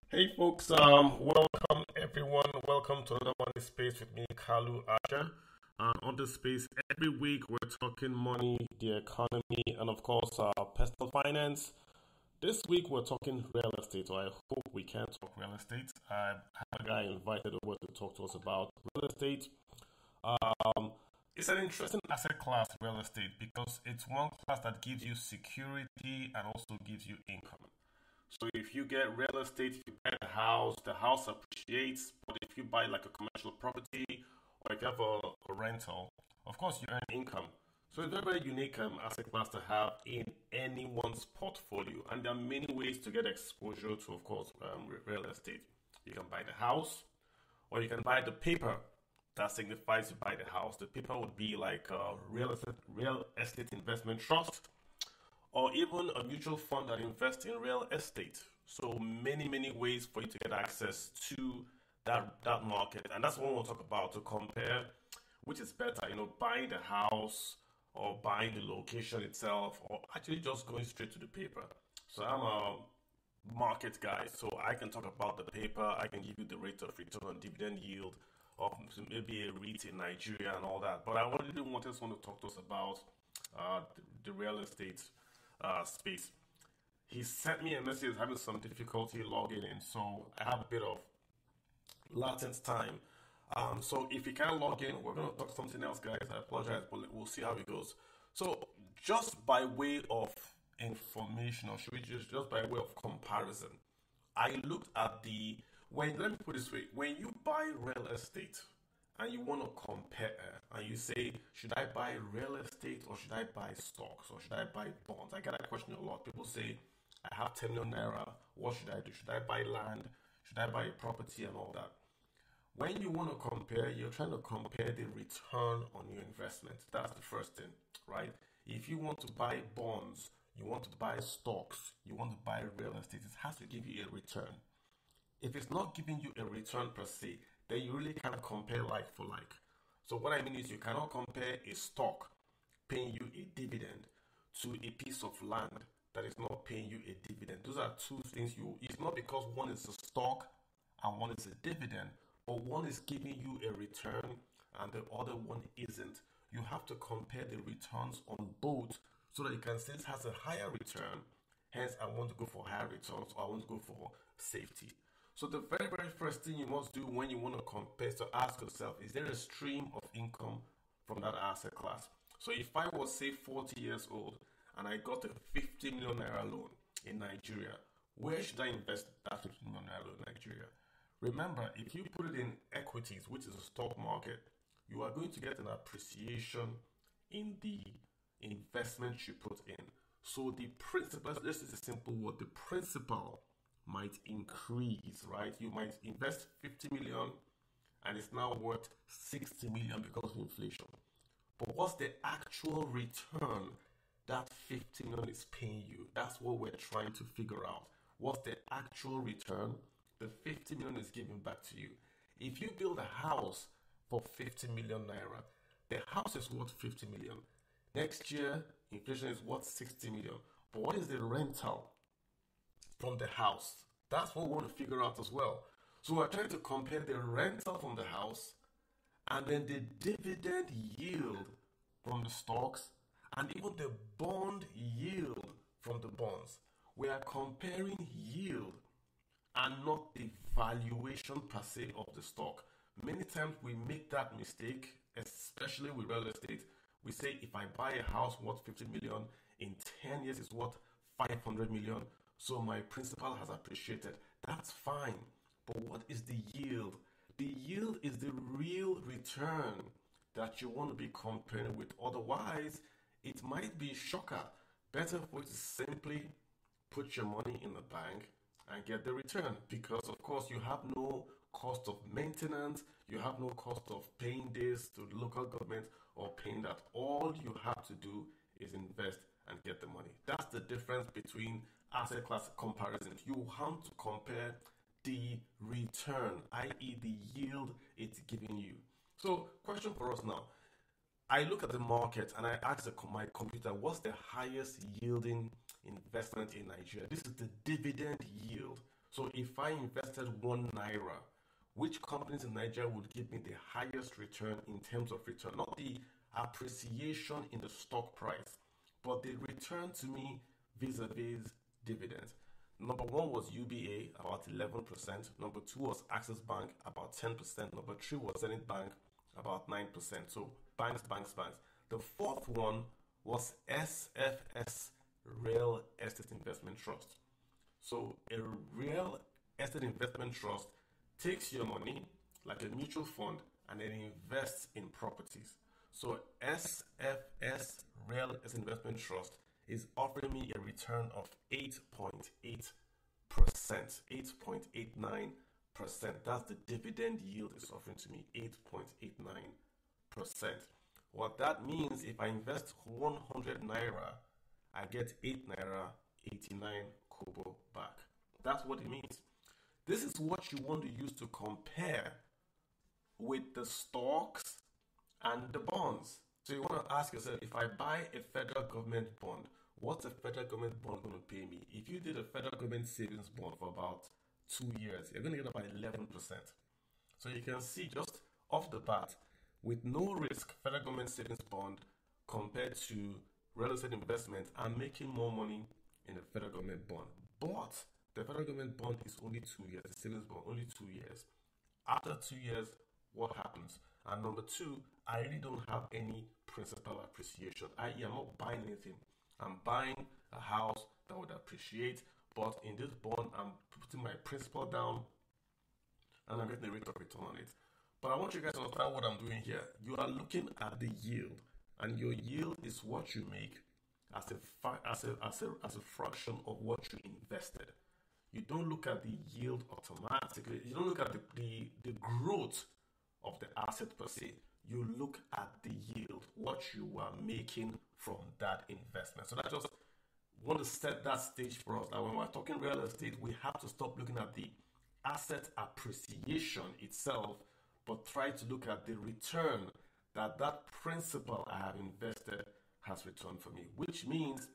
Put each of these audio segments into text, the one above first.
Hey folks, welcome everyone. Welcome to another Money Space with me, Kalu Asha. On this space, every week we're talking money, the economy, and of course, personal finance. This week we're talking real estate, so I hope we can talk real estate. I have a guy invited over to talk to us about real estate. Um, it's an interesting asset class, real estate, because it's one class that gives you security and also gives you income. So if you get real estate, if you buy the house appreciates. But if you buy like a commercial property or if you have a rental, of course you earn income. So it's a very, very unique asset class to have in anyone's portfolio. And there are many ways to get exposure to, of course, real estate. You can buy the house or you can buy the paper that signifies you buy the house. The paper would be like a real estate investment trust or even a mutual fund that invests in real estate. So many ways for you to get access to that market, and that's what we'll talk about to compare which is better, buying the house or buying the location itself, or actually just going straight to the paper. So I'm a market guy, so I can talk about the paper. I can give you the rate of return on dividend yield of maybe a REIT in Nigeria and all that. But I really want to talk to us about the real estate space. He sent me a message having some difficulty logging in, so I have a bit of latent time. So if you can't log in, we're gonna talk something else, guys. I apologize, but we'll see how it goes. So just by way of information, or should we just by way of comparison, I looked at the when let me put it this way: when you buy real estate and you want to compare and you say, should I buy real estate or should I buy stocks or should I buy bonds? I get that question a lot. People say, I have 10 million naira. What should I do? Should I buy land? Should I buy a property and all that? When you want to compare, you're trying to compare the return on your investment. That's the first thing, right? If you want to buy bonds, you want to buy stocks, you want to buy real estate, it has to give you a return. If it's not giving you a return per se, then you really can't compare like for like. So what I mean is you cannot compare a stock paying you a dividend to a piece of land that is not paying you a dividend. Those are two things it's not because one is a stock and one is a dividend, but one is giving you a return and the other one isn't. You have to compare the returns on both so that you can say this has a higher return, hence I want to go for higher returns, or I want to go for safety. So the very, very first thing you must do when you want to compare, so ask yourself, is there a stream of income from that asset class? So if I was, say, 40 years old and I got a 50 million naira loan in Nigeria, where should I invest that 50 million naira loan in Nigeria? Remember, if you put it in equities, which is a stock market, you are going to get an appreciation in the investment you put in. So the principal, this is a simple word, the principal might increase, right? You might invest 50 million and it's now worth 60 million because of inflation. But what's the actual return that 50 million is paying you? That's what we're trying to figure out. What's the actual return the 50 million is giving back to you? If you build a house for 50 million naira, the house is worth 50 million. Next year, inflation is worth 60 million. But what is the rental from the house? That's what we want to figure out as well. So we're trying to compare the rental from the house and then the dividend yield from the stocks and even the bond yield from the bonds. We are comparing yield and not the valuation per se of the stock. Many times we make that mistake, especially with real estate. We say if I buy a house worth 50 million, in 10 years it's worth 500 million. So my principal has appreciated. That's fine. But what is the yield? The yield is the real return that you want to be comparing with. Otherwise, it might be a shocker. Better for you to simply put your money in the bank and get the return, because of course you have no cost of maintenance, you have no cost of paying this to the local government or paying that. All you have to do is invest and get the money. That's the difference between asset class comparisons. You have to compare the return, i.e. the yield it's giving you. So question for us now. I look at the market and I ask my computer, what's the highest yielding investment in Nigeria? This is the dividend yield. So if I invested 1 naira, which companies in Nigeria would give me the highest return in terms of return? Not the appreciation in the stock price, but the return to me vis-a-vis dividends. Number one was UBA, about 11%. Number two was Access Bank, about 10%. Number three was Zenith Bank, about 9%. So banks, banks, banks. The fourth one was SFS, Real Estate Investment Trust. So a real estate investment trust takes your money like a mutual fund and then invests in properties. So SFS Real Estate Investment Trust is offering me a return of 8.8%, 8.89%. That's the dividend yield it's offering to me, 8.89%. What that means, if I invest 100 naira, I get 8 naira 89 kobo back. That's what it means. This is what you want to use to compare with the stocks and the bonds. So you want to ask yourself, if I buy a federal government bond, what's a federal government bond going to pay me? If you did a federal government savings bond for about 2 years, you're going to get about 11%. So you can see just off the bat, with no risk, federal government savings bond compared to real estate investment, I'm making more money in a federal government bond. But the federal government bond is only 2 years, the savings bond only 2 years. After 2 years, what happens? And number two, I really don't have any principal appreciation. I'm not buying anything. I'm buying a house that would appreciate, but in this bond, I'm putting my principal down and I'm getting a rate of return on it. But I want you guys to understand what I'm doing here. You are looking at the yield, and your yield is what you make as a fraction of what you invested. You don't look at the yield automatically. You don't look at the growth of the asset per se. You look at the yield, what you are making from that investment. So that just want to set that stage for us. Now, when we're talking real estate, we have to stop looking at the asset appreciation itself, but try to look at the return that principal I have invested has returned for me. Which means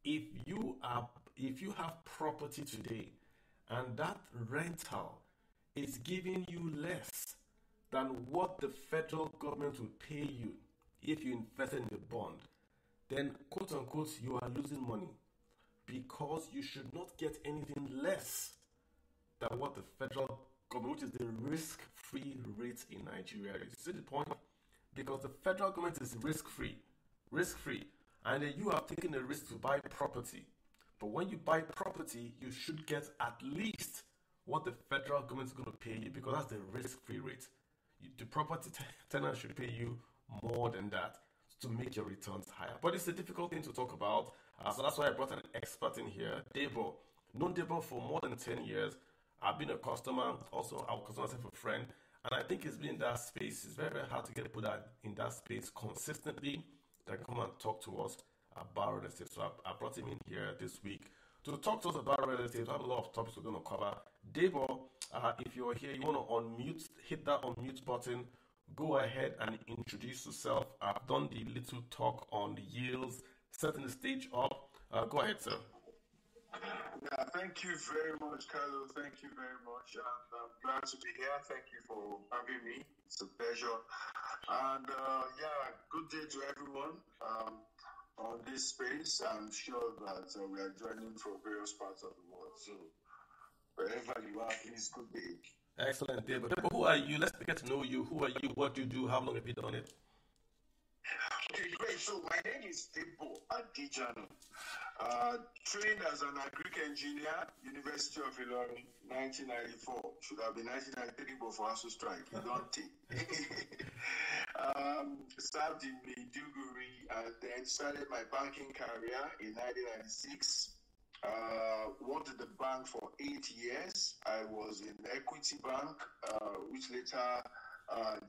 if you have property today and that rental is giving you less than what the federal government will pay you if you invested in a bond, then quote unquote you are losing money, because you should not get anything less than what the federal government, which is the risk-free rate in Nigeria, is. See the point? Because the federal government is risk-free, and then you are taking a risk to buy property. But when you buy property, you should get at least what the federal government is going to pay you, because that's the risk-free rate. The property tenant should pay you more than that to make your returns higher. But it's a difficult thing to talk about, so that's why I brought an expert in here, Debo. Known Debo for more than 10 years. I've been a customer, also I consider myself a friend, and I think it's been in that space. It's very, very hard to get people that in that space consistently that can come and talk to us about real estate. So I brought him in here this week to talk to us about real estate. We have a lot of topics we're going to cover. Debo, if you're here, you want to unmute, hit that unmute button, go ahead and introduce yourself. I've done the little talk on the yields, setting the stage up. Go ahead, sir. Yeah, thank you very much, Carlo. Thank you very much. And I'm glad to be here. Thank you for having me. It's a pleasure. And good day to everyone on this space. I'm sure that we are joining from various parts of the world. So wherever you are, please, good day. Excellent, David. Who are you? Let's get to know you. Who are you? What do you do? How long have you done it? Okay, great. So my name is Debo Adijano. Trained as an agric engineer, University of Ilorin, 1994. Should have been 1993, but for ASU strike, you don't take. Served in Maiduguri and then started my banking career in 1996. Worked at the bank for 8 years. I was in Equity Bank, which later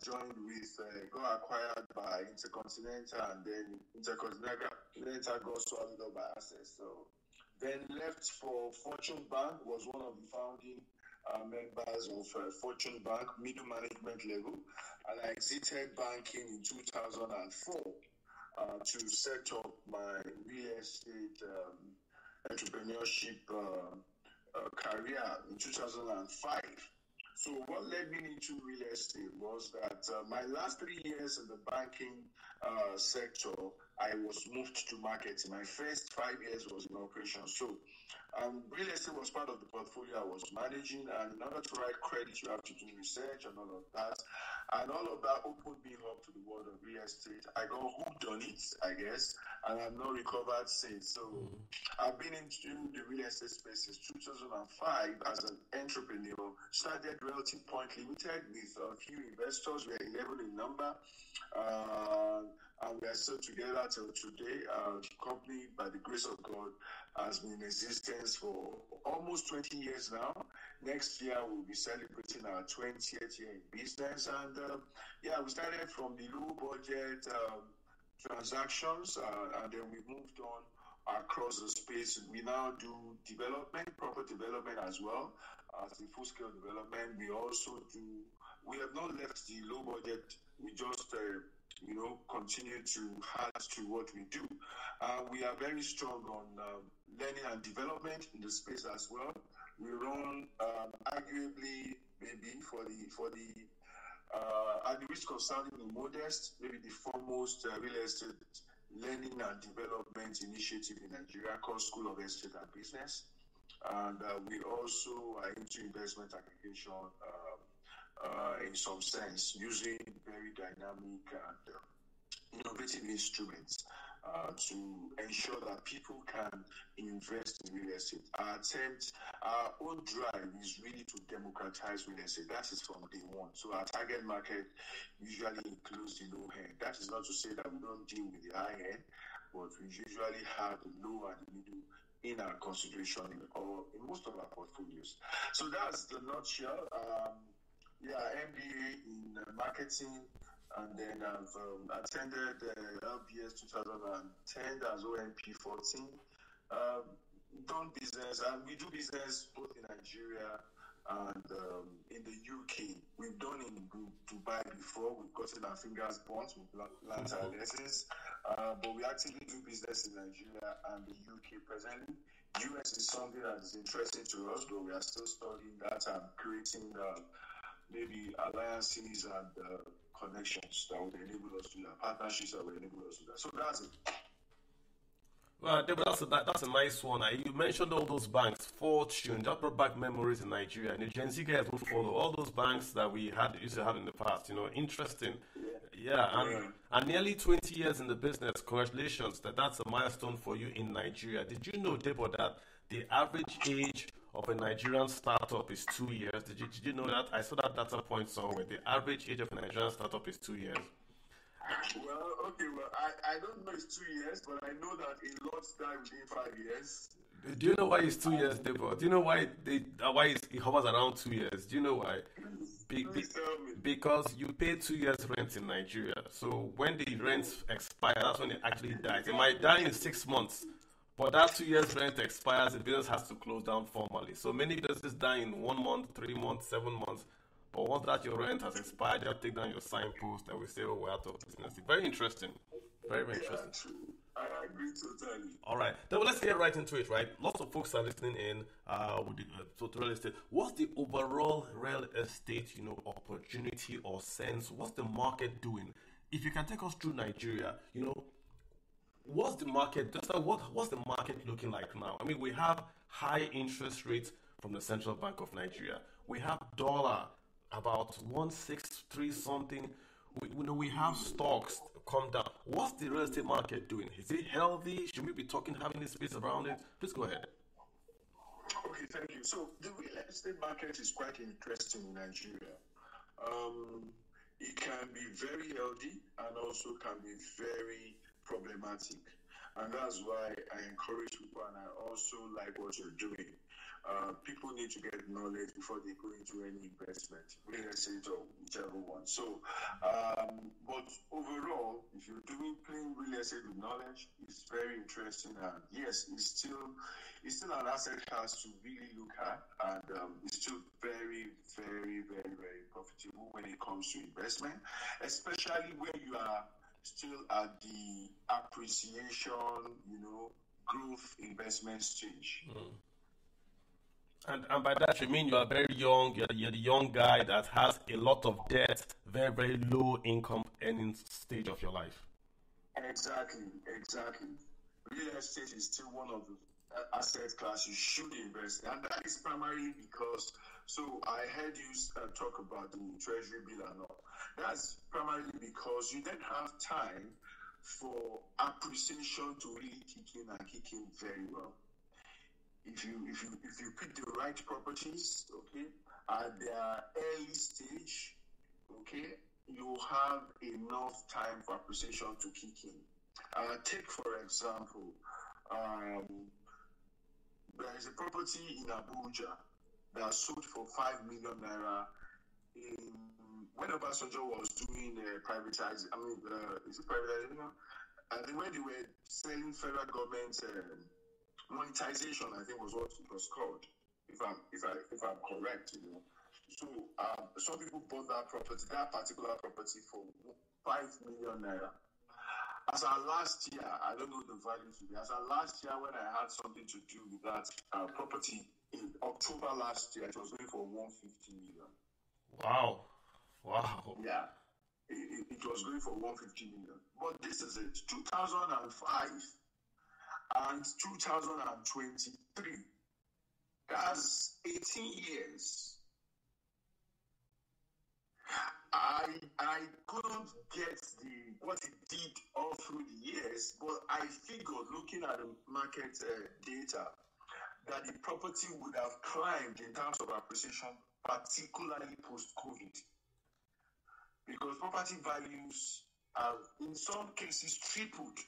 joined with, got acquired by Intercontinental, and then Intercontinental got swallowed up by Access. So then left for Fortune Bank, was one of the founding members of Fortune Bank, middle management level, and I exited banking in 2004 to set up my real estate entrepreneurship career in 2005. So what led me into real estate was that my last 3 years in the banking sector, I was moved to marketing. My first 5 years was in operations. So real estate was part of the portfolio I was managing. And in order to write credit, you have to do research and all of that. And all of that opened me up to the world of real estate. I got hooked on it, I guess, and I've not recovered since. So I've been into the real estate space since 2005 as an entrepreneur. Started Realty Point Limited with a few investors. We are 11 in number. And we are still together till today. The company, by the grace of God, has been in existence for almost 20 years now. Next year, we'll be celebrating our 20th year in business. And we started from the low budget transactions, and then we moved on across the space. We now do development, proper development as well as the full scale development. We have not left the low budget. We just continue to add to what we do. We are very strong on learning and development in the space as well. We run arguably maybe for the at the risk of sounding modest, maybe the foremost real estate learning and development initiative in Nigeria called School of Estate and Business. And we also are into investment aggregation in some sense, using very dynamic and innovative instruments to ensure that people can invest in real estate. Our own drive is really to democratize real estate. That is from day one. So our target market usually includes the low end. That is not to say that we don't deal with the high end, but we usually have the low and the middle in our consideration in most of our portfolios. So that's the nutshell. MBA in marketing, and then I've attended LBS 2010, that's OMP 14. Done business, and we do business both in Nigeria and in the UK. We've done in Dubai before. We've gotten our fingers burnt with learned our lessons, but we actively do business in Nigeria and the UK presently. US is something that is interesting to us, but we are still studying that and creating maybe alliances and connections that would enable us to do that, partnerships that would enable us to do that. So that's it. Well, that's a nice one. You mentioned all those banks, Fortune, that brought back memories in Nigeria. And the Gen Z guys will follow all those banks that we used to have in the past. Interesting. And nearly 20 years in the business. Congratulations. That's a milestone for you in Nigeria. Did you know, Debo, that the average age of a Nigerian startup is 2 years? Did you know that? I saw that data point somewhere. The average age of a Nigerian startup is 2 years. I don't know it's 2 years, but I know that a lot die within 5 years. Do you know why it's 2 years, Debo? Do you know why it hovers around 2 years? Do you know why? Because you pay 2 years rent in Nigeria. So when the rent expires, that's when it actually dies. It might die in 6 months, but that 2 years rent expires, the business has to close down formally. So many businesses die in 1 month, 3 months, 7 months. But once that your rent has expired, they'll take down your signpost and we say, we're out of business. Very interesting. Very interesting. I agree totally. All right. Then let's get right into it, right? Lots of folks are listening in with the real estate. What's the overall real estate, opportunity or sense? What's the market doing? If you can take us through Nigeria, what's the market? What's the market looking like now? I mean, we have high interest rates from the Central Bank of Nigeria. We have dollar about 163 something. We have stocks come down. What's the real estate market doing? Is it healthy? Should we be having this space around it? Please go ahead. Okay, thank you. So the real estate market is quite interesting in Nigeria. It can be very healthy and also can be very problematic. And that's why I encourage people, and I also like what you're doing. People need to get knowledge before they go into any investment, real estate or whichever one. So, but overall, if you're doing plain real estate with knowledge, it's very interesting. And yes, it's still an asset class to really look at, and it's still very, very, very, very profitable when it comes to investment, especially when you are still at the appreciation, growth investment stage. And by that you mean you are very young, you're the young guy that has a lot of debt, very, very low income earning stage of your life. Exactly, exactly. Real estate is still one of the asset class you should invest in, and that is primarily because. So I heard you talk about the treasury bill and all. That's primarily because you then have time for appreciation to really kick in and kick in very well. If you pick the right properties, okay, at their early stage, okay, you have enough time for appreciation to kick in. Take for example, um, there is a property in Abuja that sold for 5 million naira in when Obasanjo was doing privatizing. I mean, is it privatizing? And then when they were selling federal government monetization, I think was what it was called. If I'm correct, you know. So some people bought that particular property for 5 million naira. As our last year, I don't know the value today. As our last year, when I had something to do with that property in October last year, it was going for 150 million. Wow. Wow. Yeah, it was going for 150 million. But this is it, 2005 and 2023. That's 18 years. I couldn't get what it did all through the years, but I figured, looking at the market data, that the property would have climbed in terms of appreciation, particularly post-COVID, because property values have, in some cases, tripled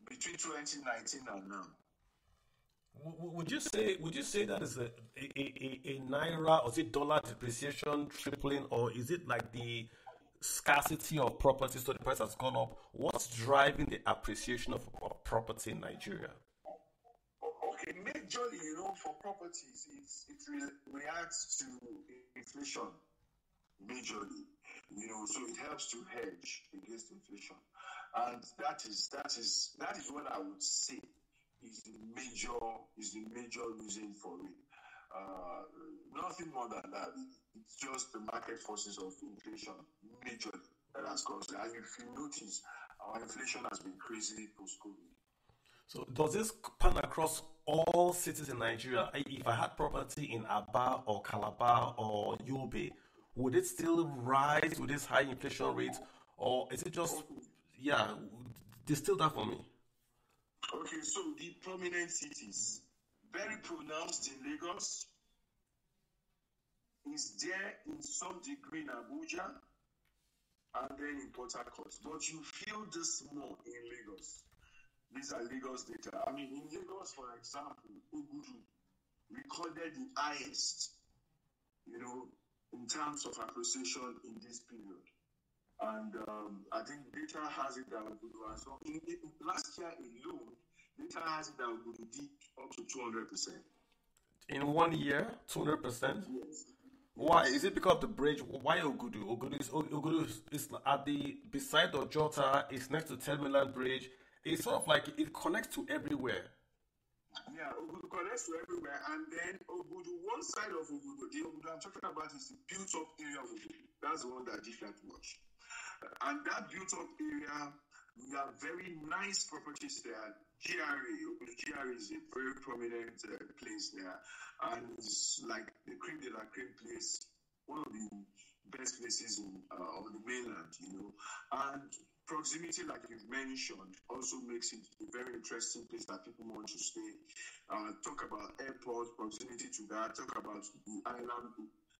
between 2019 and now. Would you say that is a naira or is it dollar depreciation tripling, or is it like the scarcity of property, so the price has gone up? What's driving the appreciation of property in Nigeria? Okay, majorly, you know, for properties, it reacts to inflation majorly, you know, so it helps to hedge against inflation, and that is what I would say is the major reason for it. Nothing more than that. It's just the market forces of inflation majorly that has caused it. And if you notice, our inflation has been crazy post-COVID. So does this pan across all cities in Nigeria? If I had property in Aba or Calabar or Yobe, would it still rise with this high inflation rate, or is it just, yeah, distill that for me? Okay, so the prominent cities, very pronounced in Lagos, is there in some degree in Abuja, and then in Port Harcourt. But you feel this more in Lagos. These are Lagos data. I mean, in Lagos, for example, Ogudu recorded the highest, you know, in terms of appreciation in this period. And I think data has it that Ogudu has. So in last year alone, data has it that Ogudu did up to 200%. In 1 year, 200%? Yes. Why? Is it because of the bridge? Why Ogudu? Ogudu is at the beside Ojota. It's next to Terminal Bridge. It's sort of like it connects to everywhere. Yeah, Ogudu connects to everywhere, and then Ogudu, one side of Ogudu, the Ogudu I'm talking about is the built-up area of Ogudu. That's the one that did that much. And that built-up area, we have very nice properties there. GRA is a very prominent place there, and it's like the creme de la creme place, one of the best places on the mainland, you know. And proximity, like you've mentioned, also makes it a very interesting place that people want to stay. Talk about airport, proximity to that. Talk about the island,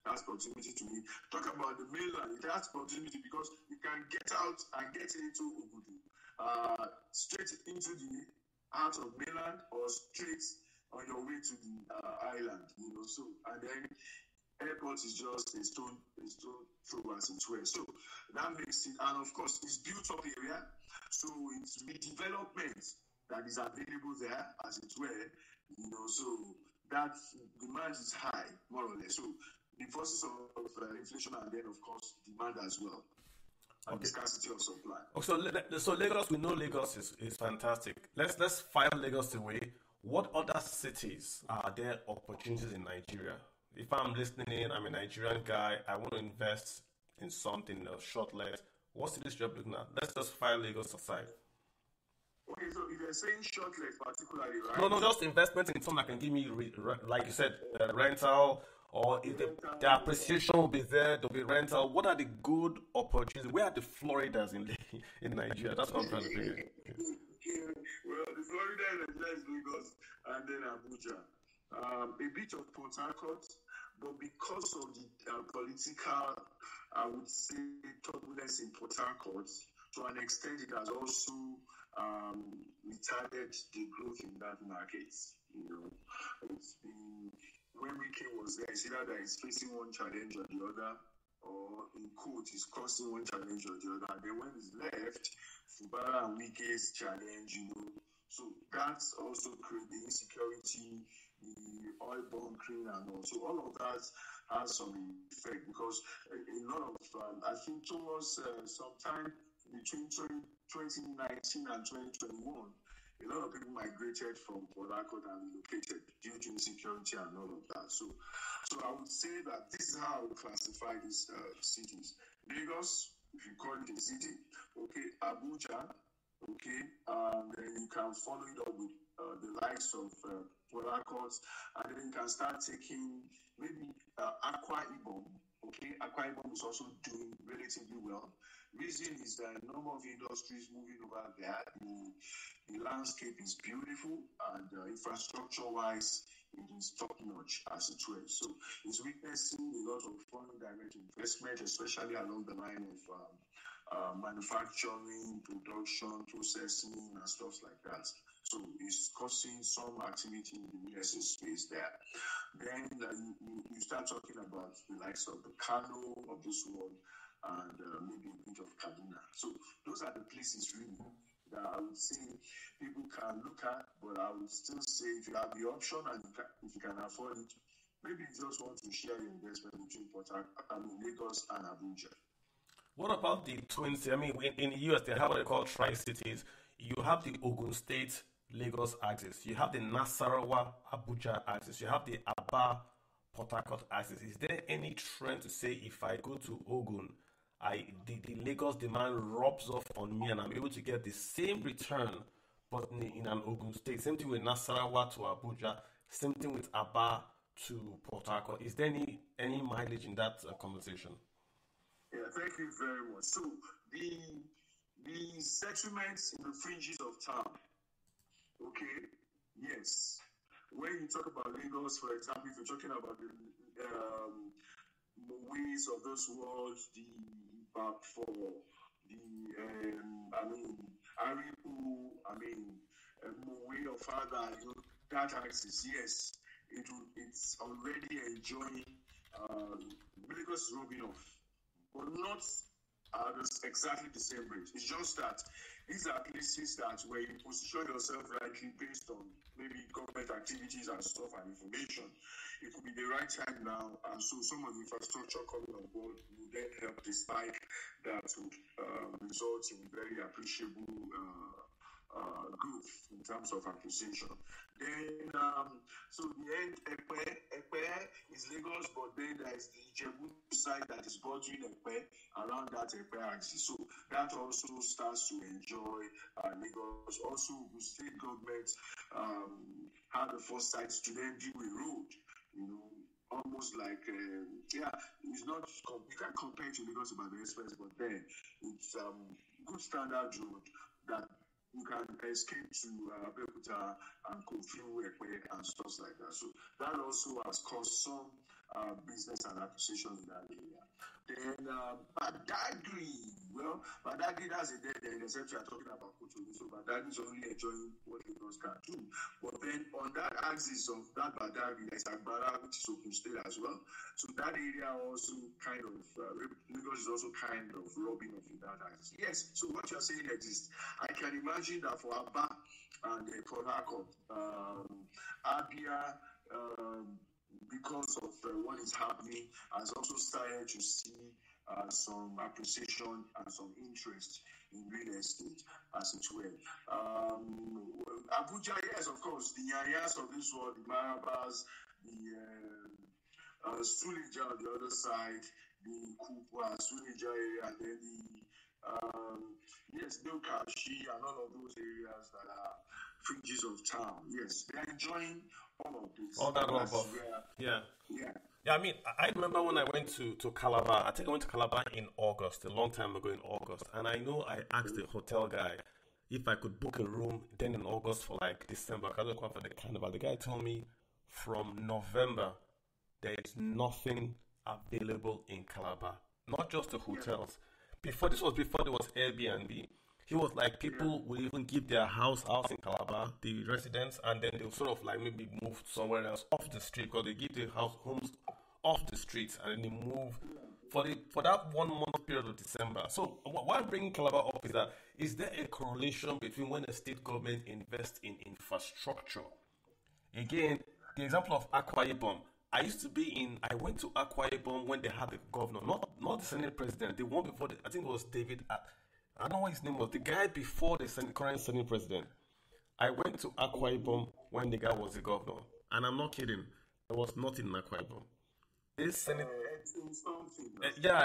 that's proximity to it. Talk about the mainland, it has proximity because you can get out and get into Ogudu, straight into the heart of mainland or straight on your way to the island, you know. So, and then airport is just a stone throw as it were. So that makes it, and of course, it's built up area, so it's redevelopment that is available there as it were, you know. So that demand is high, more or less. So the forces of inflation, and then of course demand as well, and the scarcity of supply. Okay, so Lagos, we know Lagos is fantastic. Let's file Lagos away. What other cities are there opportunities in Nigeria? If I'm listening in, I'm a Nigerian guy, I want to invest in something short let. What cities you're looking at? Let's just file Lagos aside. Okay, so if you're saying short leg particularly, No, right? no, just investment in something that can give me, like you said, rental, or if the appreciation will be there, there'll be rental. What are the good opportunities? Where are the Floridas in in Nigeria? That's what I'm trying to figure. Well, the Florida and Nigeria is Lagos and then Abuja. A bit of Port Harcourt, but because of the political, I would say, turbulence in Port Harcourt, to an extent, it has also retarded the growth in that market. You know, it's been when Wike was there, it's either that he's facing one challenge or the other, or in quote, he's crossing one challenge or the other. And then when he's left, Fubara and Wike's challenge, you know. So that's also created the insecurity, the oil bunkering, and also all of that has some effect because a lot of, I think towards sometime between 2019 and 2021, a lot of people migrated from Port Harcourt and relocated due to insecurity and all of that. So I would say that this is how I would classify these cities. Lagos, if you call it a city, okay, Abuja, okay, then you can follow it up with the likes of Port Harcourt, and then you can start taking maybe Akwa Ibom. Okay, Akwa Ibom is also doing relatively well. Reason is that a number of industries moving over there. The landscape is beautiful, and infrastructure-wise, it is top-notch as it were. So it's witnessing a lot of foreign direct investment, especially along the line of manufacturing, production, processing, and stuff like that. So it's causing some activity in the real estate space there. Then you start talking about the likes of the Kano of this world and maybe a bit of Kaduna. So those are the places really that I would say people can look at, but I would still say if you have the option and if you can afford it, maybe you just want to share your investment between Lagos and Abuja. What about the twin cities? I mean, in the US, they have what they call tri-cities. You have the Ogun State Lagos axis. You have the Nasarawa Abuja axis. You have the Aba Port Harcourt axis. Is there any trend to say if I go to Ogun, the Lagos demand rubs off on me and I'm able to get the same return but in an Ogun State? Same thing with Nasarawa to Abuja. Same thing with Aba to Port Harcourt. Is there any mileage in that conversation? Yeah, thank you very much. So the settlements in the fringes of town, okay, yes. When you talk about Lagos, for example, if you're talking about the ways of those worlds, the back for the Aripu, Mowe or Father, you know, that axis, yes, it's already enjoying Lagos is rubbing off, but not exactly the same rate. It's just that these are places that where you position yourself rightly based on maybe government activities and stuff and information. It could be the right time now, and so some of the infrastructure coming on board will then help the spike that would result in very appreciable growth in terms of appreciation. Then, so the end, Epe is Lagos, but then there is the Ijebu side that is bordering Epe around that Epe axis. So that also starts to enjoy Lagos. Also, the state government had the foresight to then do a road, you know, almost like, it's not, you can't compare it to Lagos about the express, but then it's good standard road that you can escape to Abeokuta and go through Ekpe and stuff like that. So that also has caused some business and acquisition in that area. Then Badagry, well, Badagry has a dead end, except you are talking about Kotonu. So Badagry is only enjoying what Lagos can do. But then on that axis of that Badagry, there's Agbara, which is Ogun State as well. So that area also kind of, Lagos is also kind of rubbing off in that axis. Yes, so what you're saying exists. I can imagine that for Aba and Port Harcourt, Abia, because of what is happening, has also started to see some appreciation and some interest in real estate, as it were. Abuja, yes, of course, the areas of this world, the Marabas, the Sulija on the other side, the Kupwa, Sulija area, and then yes, Bilkashi, and all of those areas that are fringes of town. Yes, they are enjoying all of this. All that above. Yeah. Yeah. Yeah, I mean, I remember when I went to Calabar. I think I went to Calabar in August, a long time ago in August. And I know I asked the hotel guy if I could book a room then in August for like December. I don't come for the carnival. The guy told me from November there is nothing available in Calabar. Not just the hotels. Before there was Airbnb. He was like, people will even give their house in Calabar, the residents, and then they'll sort of like maybe move somewhere else off the street, because they give the homes off the streets and then they move for that 1 month period of December. So why I'm bringing Calabar up is there a correlation between when the state government invests in infrastructure? Again, the example of Akwa Ibom. I went to Akwa Ibom when they had the governor, not the Senate president, the one before, I think it was David. I don't know what his name was. The guy before the current Senate president. I went to Akwa Ibom when the guy was the governor. And I'm not kidding. There was nothing in Akwa Ibom. This Senate...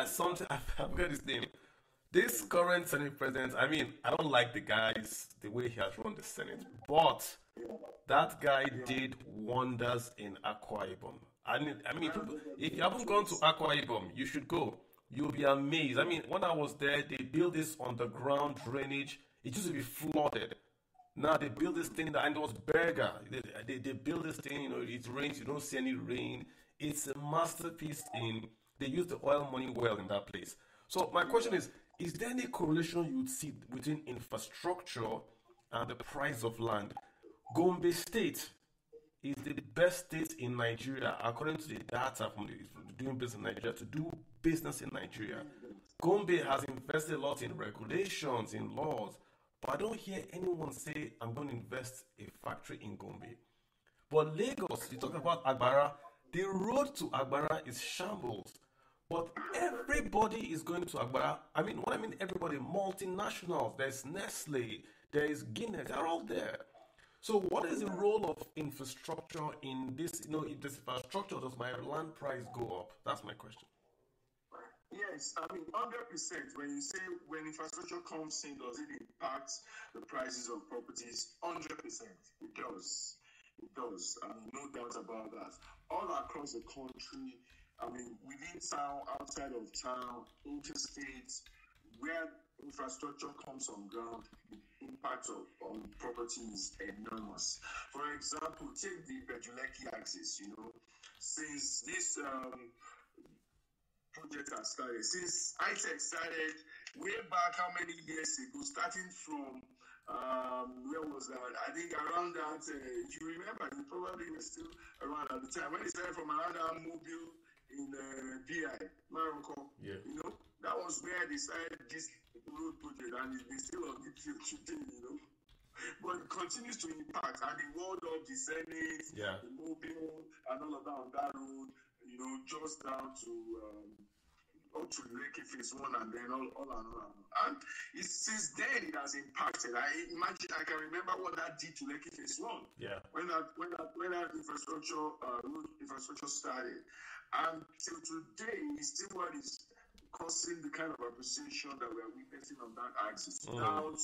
something. I forgot his name. This current Senate president, I mean, I don't like the way he has run the Senate. But that guy did wonders in Akwa Ibom. I mean, if you haven't gone to Akwa Ibom, you should go. You'll be amazed. I mean, when I was there, they built this underground drainage. It used to be flooded. Now they built this thing, and it was burger. They built this thing, it rains, you don't see any rain. It's a masterpiece they use the oil money well in that place. So my question is there any correlation you would see between infrastructure and the price of land? Gombe State is the best state in Nigeria, according to the data from doing business in Nigeria, to do business in Nigeria. Gombe has invested a lot in regulations, in laws, but I don't hear anyone say, I'm going to invest a factory in Gombe. But Lagos, you talk about Agbara, the road to Agbara is shambles. But everybody is going to Agbara. I mean, what I mean everybody, multinationals, there's Nestle, there is Guinness, they're all there. So what is the role of infrastructure in this? If this infrastructure, does my land price go up? That's my question. Yes, I mean, 100%. When you say when infrastructure comes in, does it impact the prices of properties? 100%. It does. It does. I mean, no doubt about that. All across the country, I mean, within town, outside of town, interstates, where infrastructure comes on ground, the impact on property is enormous. For example, take the Bejuleki axis, since this project has started, since ITEC started way back how many years ago, starting from, where was that? I think around that, you remember, you probably were still around at the time, when it started from around that Mobile in VI, Morocco, that was where they started this road project, and it's still on the field today, But it continues to impact, and the world of the Senate, the Mobile, and all of that on that road, just down to up to Lekki Phase 1, and then all. And since then, it has impacted. I can remember what that did to Lekki Phase 1. Yeah. When that infrastructure, road infrastructure started. And till today, it's still what is causing the kind of appreciation that we are witnessing on that axis. Down to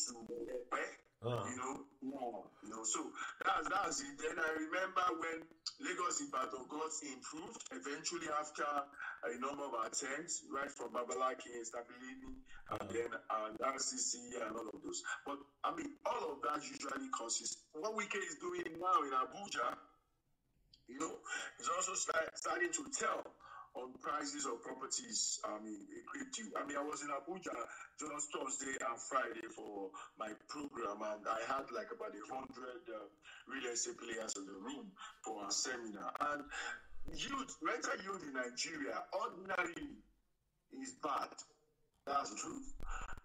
so that's it. Then I remember when Lagos Ibadan got improved eventually after a number of attempts, right from Babalaki and Stabilini, and then RCC and all of those. But I mean, all of that usually causes what Wike is doing now in Abuja, is also starting to tell on prices of properties. I mean, I was in Abuja just Thursday and Friday for my program, and I had like about 100 real estate players in the room for our seminar. And rental yield in Nigeria ordinarily is bad. That's the truth.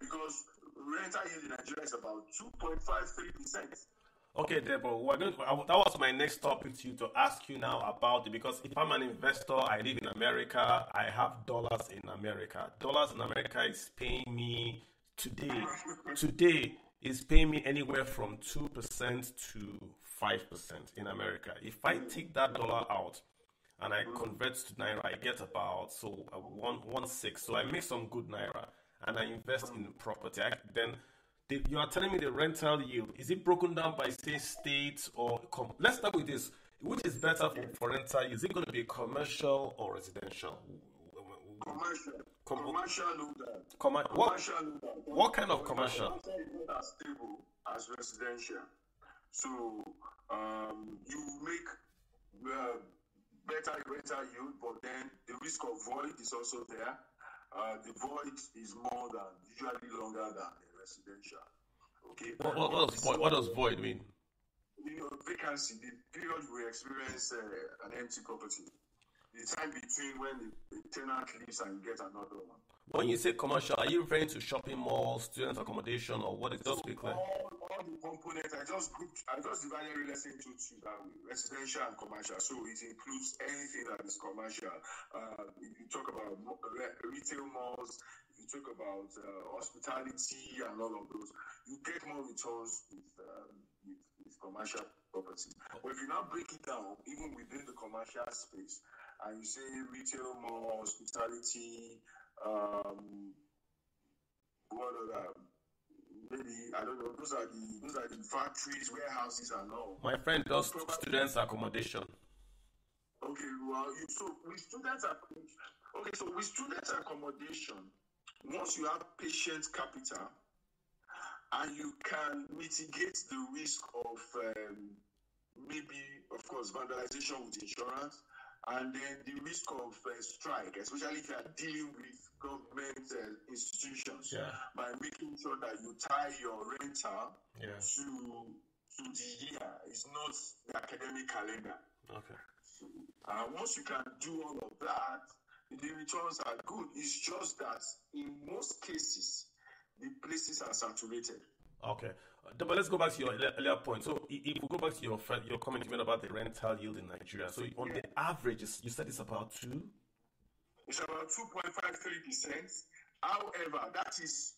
Because rental yield in Nigeria is about 2.53%. Okay, Deborah, that was my next topic to you, to ask you now about it, because if I'm an investor, I live in America, I have dollars in America. Dollars in America is paying me today is paying me anywhere from 2% to 5% in America. If I take that dollar out and I convert to naira, I get about one six. So I make some good naira and I invest in property. You are telling me the rental yield, is it broken down by say states or let's start with this. Which is better for rental yield? Is it going to be commercial or residential? Commercial. Commercial, no doubt. Commercial, no doubt. What kind of commercial? Commercial is not as stable as residential. So you make better rental yield, but then the risk of void is also there. The void is usually longer than the residential. Okay. What does void mean? Vacancy, the period we experience an empty property. The time between when the tenant leaves and you get another one. When you say commercial, are you referring to shopping malls, student accommodation, or what is just be clear? All the components, I just divided real estate into two, residential and commercial. So it includes anything that is commercial. If you talk about retail malls, if you talk about hospitality and all of those, you get more returns with commercial property. But if you now break it down, even within the commercial space, and you say retail mall, hospitality, what other? Maybe I don't know. Those are the factories, warehouses, and all. My friend does students accommodation. Okay, well, with students accommodation, once you have patient capital, and you can mitigate the risk of maybe, of course, vandalization with insurance, and then the risk of strike, especially if you are dealing with government institutions, by making sure that you tie your rental to the year. It's not the academic calendar. Okay. So, once you can do all of that, the returns are good. It's just that in most cases, the places are saturated. Okay. But let's go back to your earlier point. So if we go back to your comment you made about the rental yield in Nigeria. So on the average, you said it's about 2? It's about 2.53%. However, that is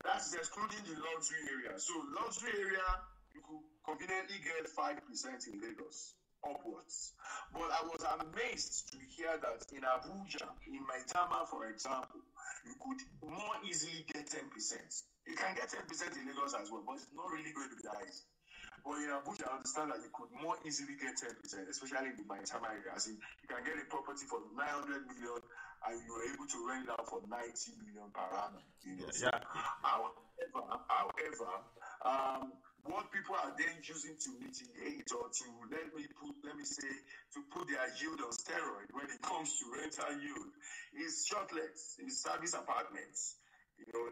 excluding the luxury area. So luxury area, you could conveniently get 5% in Lagos upwards. But I was amazed to hear that in Abuja, in Maitama, for example, you could more easily get 10%. You can get 10% in Lagos as well, but it's not really going to be high. But in Abuja, I understand that you could more easily get 10%, especially in the Maitama area. As in, you can get a property for 900 million and you are able to rent it out for 90 million per annum. However, what people are then using to mitigate or to let me say to put their yield on steroid when it comes to rental yield is shortlets, is service apartments.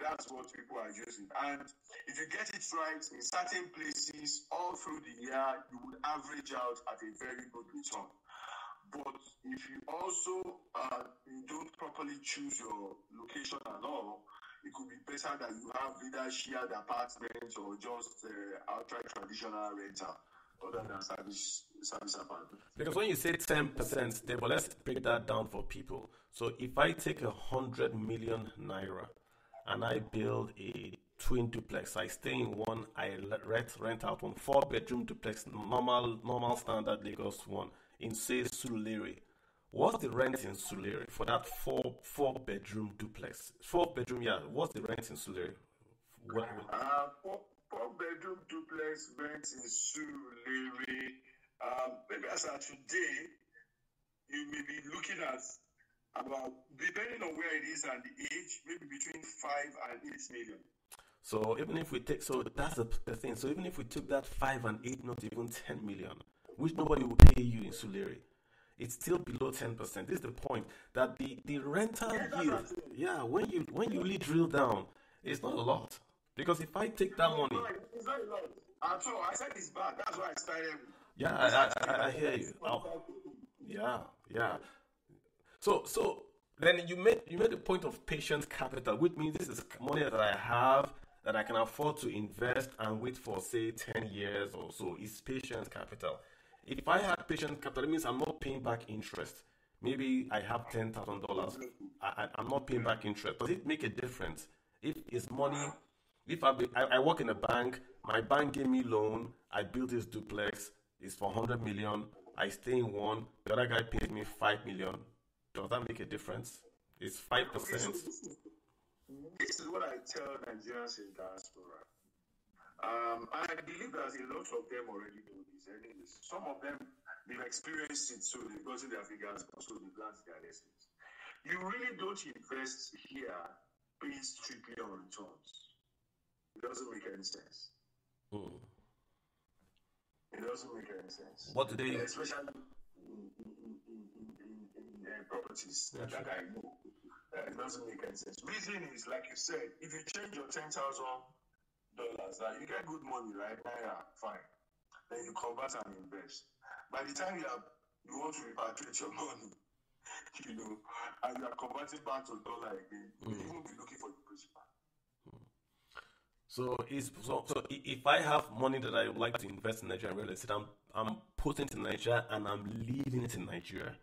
That's what people are using. And if you get it right in certain places all through the year, you would average out at a very good return. But if you also you don't properly choose your location at all, it could be better that you have either shared apartments or just outright traditional rental other than service apartment. Because when you say 10%, but let's break that down for people. So if I take 100 million naira and I build a twin duplex, I stay in one, I rent out one 4-bedroom duplex, normal standard Lagos one, in say Surulere. What's the rent in Surulere for that four-bedroom duplex? 4-bedroom, what's the rent in Surulere? 4-bedroom duplex rent in Surulere, maybe as of today, you may be looking at about, depending on where it is and the age, maybe between 5 and 8 million. So even if we take, so that's the thing. So even if we took that 5 and 8, not even 10 million, which nobody will pay you in Surulere, it's still below 10%. This is the point, that the rental yield, when you really drill down, it's not a lot. Because if I take that money, it's not a lot. At all, I said it's bad. That's why I started. I hear you. So then you made the point of patient capital, which means this is money that I have that I can afford to invest and wait for say 10 years or so. It's patient capital. If I had patient capital, it means I'm not paying back interest. Maybe I have $10,000. I'm not paying back interest. Does it make a difference? If it's money, if I work in a bank, my bank gave me loan, I built this duplex, it's for 100 million, I stay in one, the other guy paid me 5 million. Does that make a difference? It's Okay, so 5%. this is what I tell Nigerians in diaspora. I believe that a lot of them already know this. Anyways, some of them they've experienced it, so they've gotten their figures, so they've learned their lessons. You really don't invest here based strictly on returns. It doesn't make any sense. Hmm. It doesn't make any sense. What do they? Especially in properties that I know. It doesn't make any sense. Reason is, like you said, if you change your $10,000, you get good money, right? Naira, fine. Then you convert and invest. By the time you want to repatriate your money, and you are converting back to dollar again, you will even be looking for the principal. So if I have money that I would like to invest in Nigerian real estate, I'm putting it in Nigeria and I'm leaving it in Nigeria.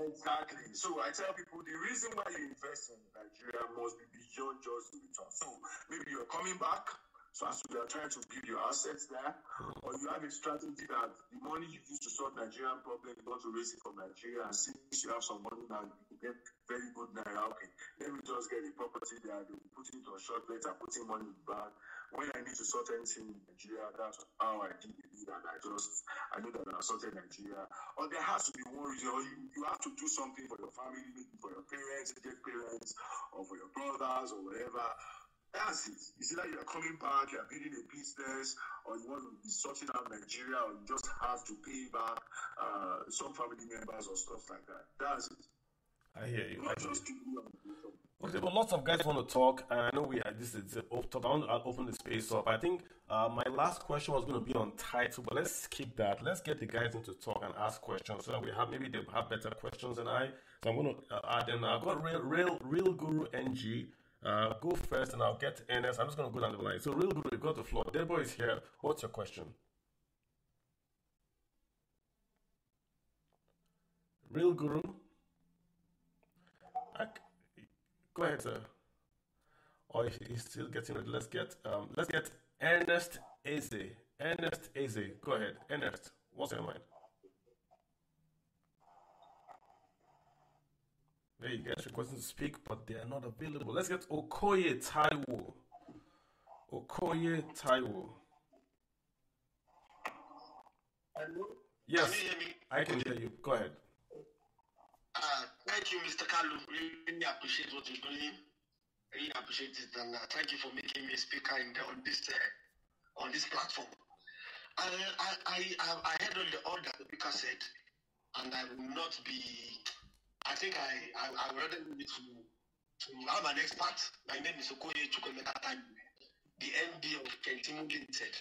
Exactly. So I tell people the reason why you invest in Nigeria must be beyond just the return. So maybe you're coming back, so as you are trying to build your assets there, or you have a strategy that the money you use to solve Nigerian problem, you want to raise it from Nigeria, and since you have some money now, you get very good naira. Okay, let me just get a property there, put it on short later, putting money in the bank. When I need to sort anything in Nigeria, that's how I did it, and I know that I sorted Nigeria. Or there has to be one reason, or you have to do something for your family, maybe for your parents, dead parents, or for your brothers, or whatever. That's it. You see that you're coming back, you're building a business, or you want to be sorting out Nigeria, or you just have to pay back some family members or stuff like that. That's it. I hear you. Not just Okay, but lots of guys want to talk, and I know we are. This is off top. I want to open the space up. I think my last question was going to be on title, but let's skip that. Let's get the guys in to talk and ask questions, so that we have maybe they have better questions than I. So I'm going to add them. I've got real Guru NG. Go first, and I'll get NS. I'm just going to go down the line. So, Real Guru, you've got the floor. Debo is here. What's your question? Real Guru? Go ahead, sir. Or if he's still getting ready, let's get Ernest Eze. Ernest Eze. Go ahead. Ernest, what's in your mind? There you guys requesting to speak, but they are not available. Let's get Okoye Taiwo. Okoye Taiwo. Hello? Yes, Can you hear me? I can hear you. Go ahead. Thank you, Mr. Kalu. Really appreciate what you're doing. Really appreciate it, and thank you for making me a speaker on this platform. I heard all that the speaker said, and I will not be. I think I would rather need to have an expert. My name is Okoye Chukwemeka Taiwo, the MD of Kentimu Limited,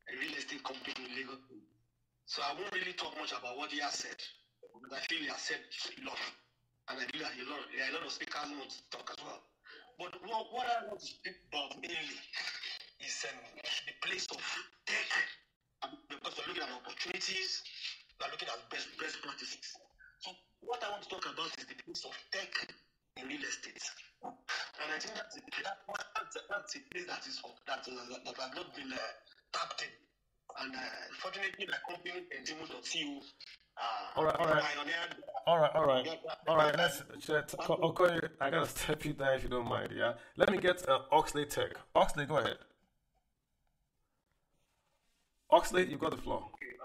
a real estate company in Lagos. So I won't really talk much about what he has said, but I feel he has said a lot. And I feel that there are a lot of speakers who want to talk as well. But what I want to speak about mainly is the place of tech. Because we're looking at opportunities, we're looking at best practices. So what I want to talk about is the place of tech in real estate. And I think that's a place that has not been tapped in. And fortunately, my company, Entimo.co, All right. Let's chat. Okay, I gotta step you down if you don't mind. Yeah. Let me get Oxley Tech. Oxley, go ahead. Oxley, you got the floor. Okay,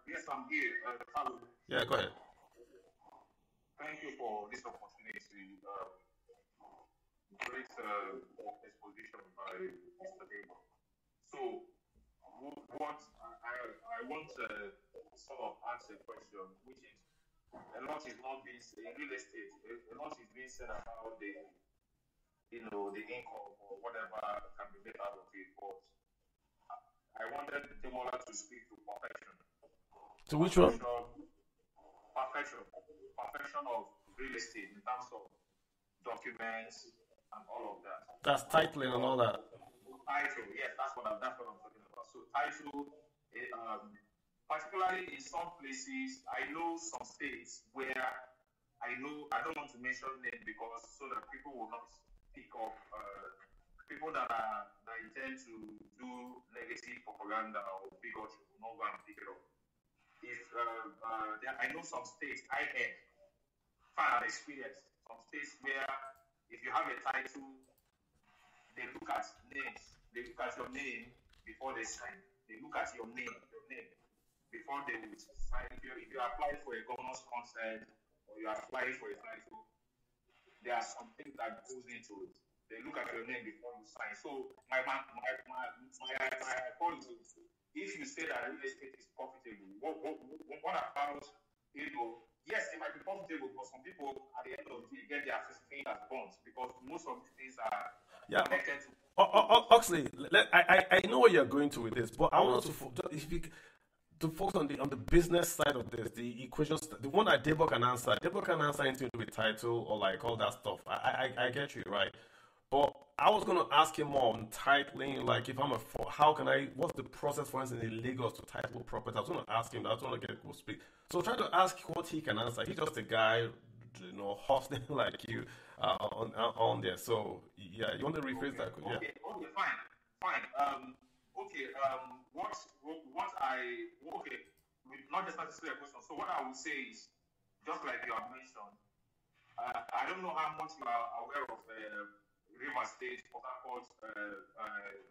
yes, I'm here. Hello. Yeah, go ahead. Thank you for this opportunity. Great exposition by Mr. Debo. So, what I want to sort of answer a question, which is a lot is not being said in real estate. A lot is being said about the income or whatever can be made out of it. But I wanted Demola to speak to perfection. To which one? Perfection of real estate in terms of documents and all of that. That's titling and all that. Title, yes, that's what I'm talking about. So title, particularly in some places, I know some states where I don't want to mention name because so that people will not pick up people that intend to do negative propaganda or bigotry will not go and pick it up. If I know some states, I heard, find an experience, some states where if you have a title, they look at names. They look at your name before they sign. They look at your name before they would sign. If you apply for a governor's consent or you apply for a title, there are some things that goes into it. They look at your name before you sign. So my point is, if you say that real estate is profitable, what about, yes, it might be profitable, but some people at the end of the day get their thing as bonds because most of these things are connected to. Oxley, I know where you're going to with this, but I want us to focus on the business side of this, the equations, the one that Debo can answer. Debo can answer anything to do with title or like all that stuff. I get you, right? But I was going to ask him more on titling, like if I'm what's the process, for instance, in Lagos to title property? I was going to ask him that. I was going to get him to speak. So try to ask what he can answer. He's just a guy, hosting like you on there. So, yeah, you want to rephrase that? Yeah. Okay, fine. Not just necessarily a question. So what I would say is, just like you have mentioned, I don't know how much you are aware of River State, Port Harcourt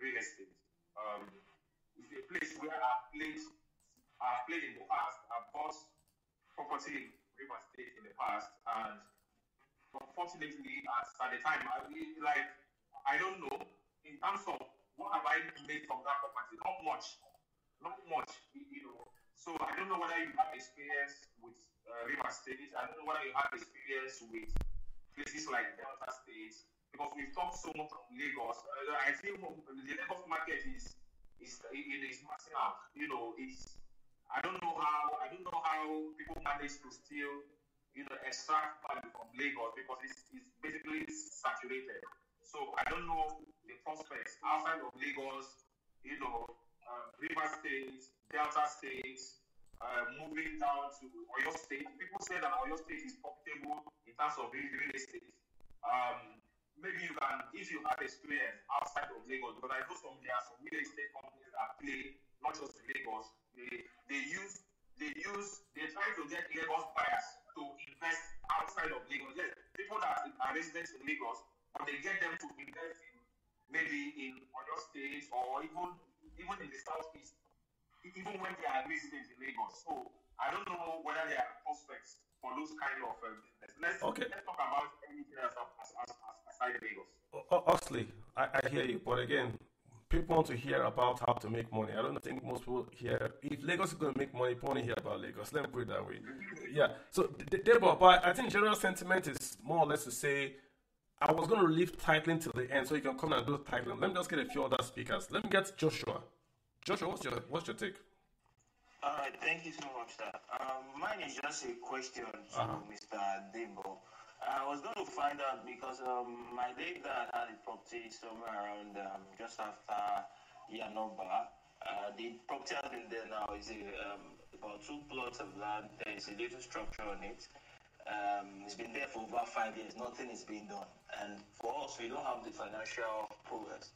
real estate. It's a place where I've played in the past. I've bought property in River State in the past, and unfortunately, at the time, I don't know in terms of what have I made from that property. Not much. So I don't know whether you have experience with River State. I don't know whether you have experience with places like Delta State, because we've talked so much of Lagos. I feel the Lagos market is maxing out. I don't know how people manage to still extract value from Lagos because it's basically saturated. So I don't know the prospects outside of Lagos. River State, Delta State, moving down to Oyo State. People say that Oyo State is profitable in terms of real estate. Maybe you can, if you have experience outside of Lagos, because I know there are some real estate companies that play not just in Lagos. They try to get Lagos buyers to invest outside of Lagos. Yes, people that are residents in Lagos, but they get them to invest in maybe in Oyo State or even in the southeast, even when they are residents in Lagos. So I don't know whether there are prospects for those kind of business. Let's talk about anything else aside Lagos. Oxley, I hear you, but again, people want to hear about how to make money. I don't think most people hear. If Lagos is going to make money, people want to hear about Lagos. Let me put it that way. Yeah. So, Debo, but I think general sentiment is more or less to say, I was going to leave titling till the end so you can come and do titling. Let me just get a few other speakers. Let me get Joshua. Joshua, what's your take? All right, thank you so much, sir. Mine is just a question to Mr. Debo. I was going to find out because my late dad had a property somewhere around just after Yanoba. The property has been there now is about 2 plots of land. There is a little structure on it. It's been there for over 5 years. Nothing is being done. And for us, we don't have the financial progress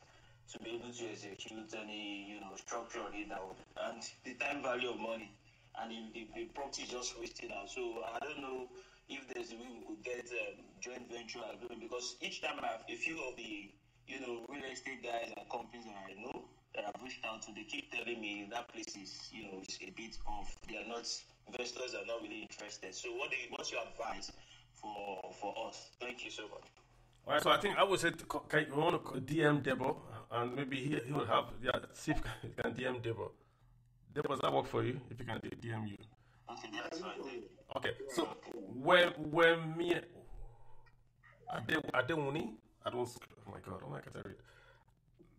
to be able to execute any structure on it now. And the time value of money and the property is just wasting out. So I don't know if there's a way we could get joint venture agreement, because each time I have a few of the real estate guys and companies that I know that I've reached out to, they keep telling me that place is it's a bit off. Investors are not really interested. So what's your advice for us? Thank you so much. All right, so I think I would say you want to DM Debo, and maybe he will have see if he can DM Debo. Debo, does that work for you? If he can DM you. Okay, that's fine. Okay, so when me Adewuni, I don't. Oh my God, I can't read.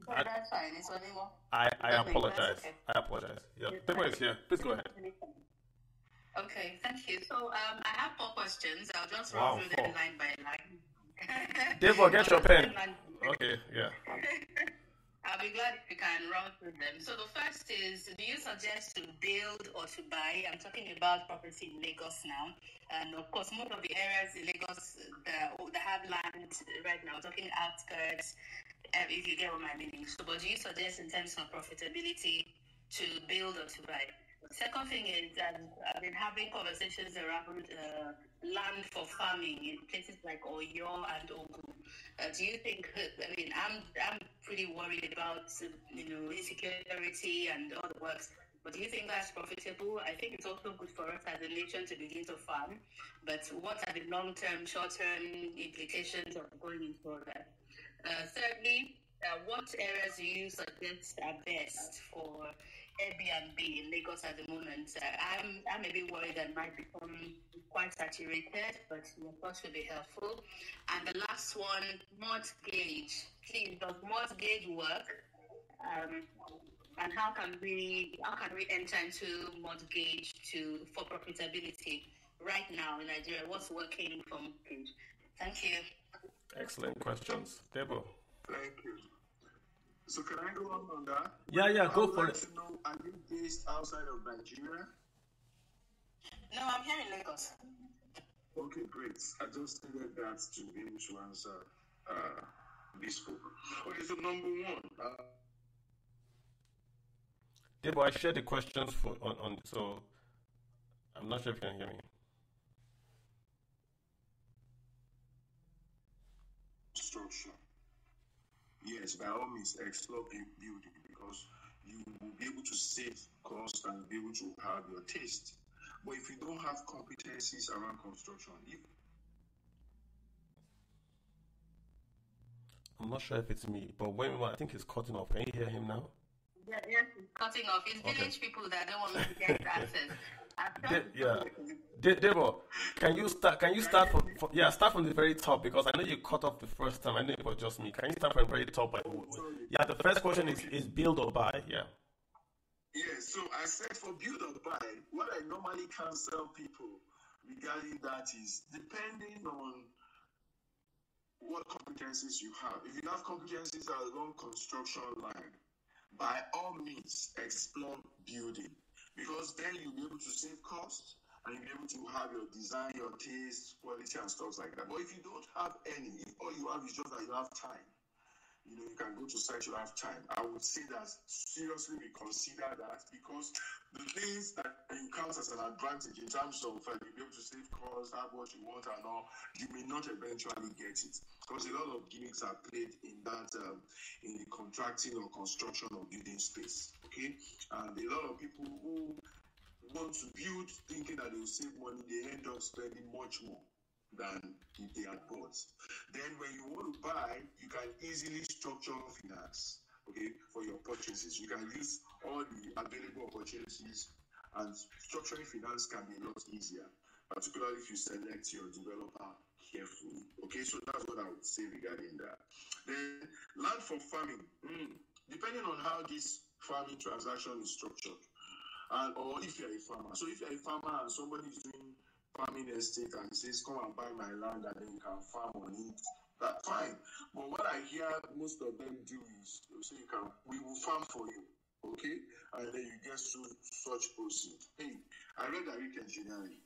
That's fine. It's only more. I apologize. Okay. I apologize. Yeah, Debo is here. Please go ahead. Okay, thank you. So I have 4 questions. I'll just run through them line by line. Debo, get your pen. Okay, yeah. I'll be glad if you can run through them. So the first is, do you suggest to build or to buy? I'm talking about property in Lagos now. And of course, most of the areas in Lagos that have land right now, talking outskirts, if you get what my meaning. So, but do you suggest in terms of profitability to build or to buy? Second thing is that I've been having conversations around land for farming in places like Oyo and Ogun. Do you think? I mean, I'm pretty worried about insecurity and all the works. But do you think that's profitable? I think it's also good for us as a nation to begin to farm. But what are the long-term, short-term implications of going into all that? Thirdly, what areas do you suggest are best for Airbnb in Lagos at the moment? I'm a bit worried that it might become quite saturated, but your thoughts will be helpful. And the last one, mortgage. Please, does mortgage work? And how can we enter into mortgage for profitability right now in Nigeria? What's working for mortgage? Thank you. Excellent questions. Debo. Thank you. So can I go on that? Yeah, go for it. To know, are you based outside of Nigeria? No, I'm here in Lagos. Okay, great. I just needed that to be able to answer this book. Okay, so number one. Debo, I shared the questions on so I'm not sure if you can hear me. Construction. Yes, by all means, explore building because you will be able to save cost and be able to have your taste. But if you don't have competencies around construction, I'm not sure if it's me, but I think he's cutting off. Can you hear him now? Yeah, it's cutting off. It's village people that don't want to get access. Debo, can you start start from the very top because I know you cut off the first time. I know it was just me. Can you start from the very top? Yeah, the first question is build or buy. Yeah. Yeah, so I said for build or buy, what I normally counsel people regarding that is depending on what competencies you have. If you have competencies along construction line, by all means explore building because then you'll be able to save costs and you'll be able to have your design, your taste, quality and stuff like that. But if you don't have any, if all you have is just that you have time, you can go to site, you have time. I would say that seriously we consider that because the things that you count as an advantage in terms of you'll be able to save costs, have what you want and all, you may not eventually get it. Because a lot of gimmicks are played in that, in the contracting or construction or building space, okay? And a lot of people who want to build thinking that they will save money, they end up spending much more than if they had bought. Then when you want to buy, you can easily structure finance, okay, for your purchases. You can use all the available opportunities and structuring finance can be a lot easier, particularly if you select your developer carefully. Okay, so that's what I would say regarding that. Then land for farming, depending on how this farming transaction is structured, or if you're a farmer. So if you're a farmer and somebody is doing farming estate and says, come and buy my land and then you can farm on it, that's fine. But what I hear most of them do is they say we will farm for you, okay? And then you get such proceed. Hey, I read Agric engineering.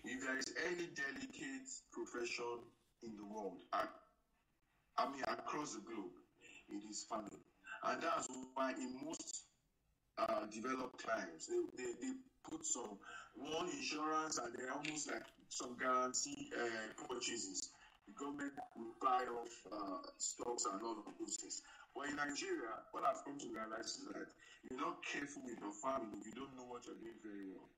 If there is any delicate profession in the world, across the globe, it is farming. And that's why in most developed clients, they put some insurance and they're almost like some guarantee purchases. The government will buy off stocks and all of those things. But in Nigeria, what I've come to realize is that if you're not careful with your farming, if you don't know what you're doing very well,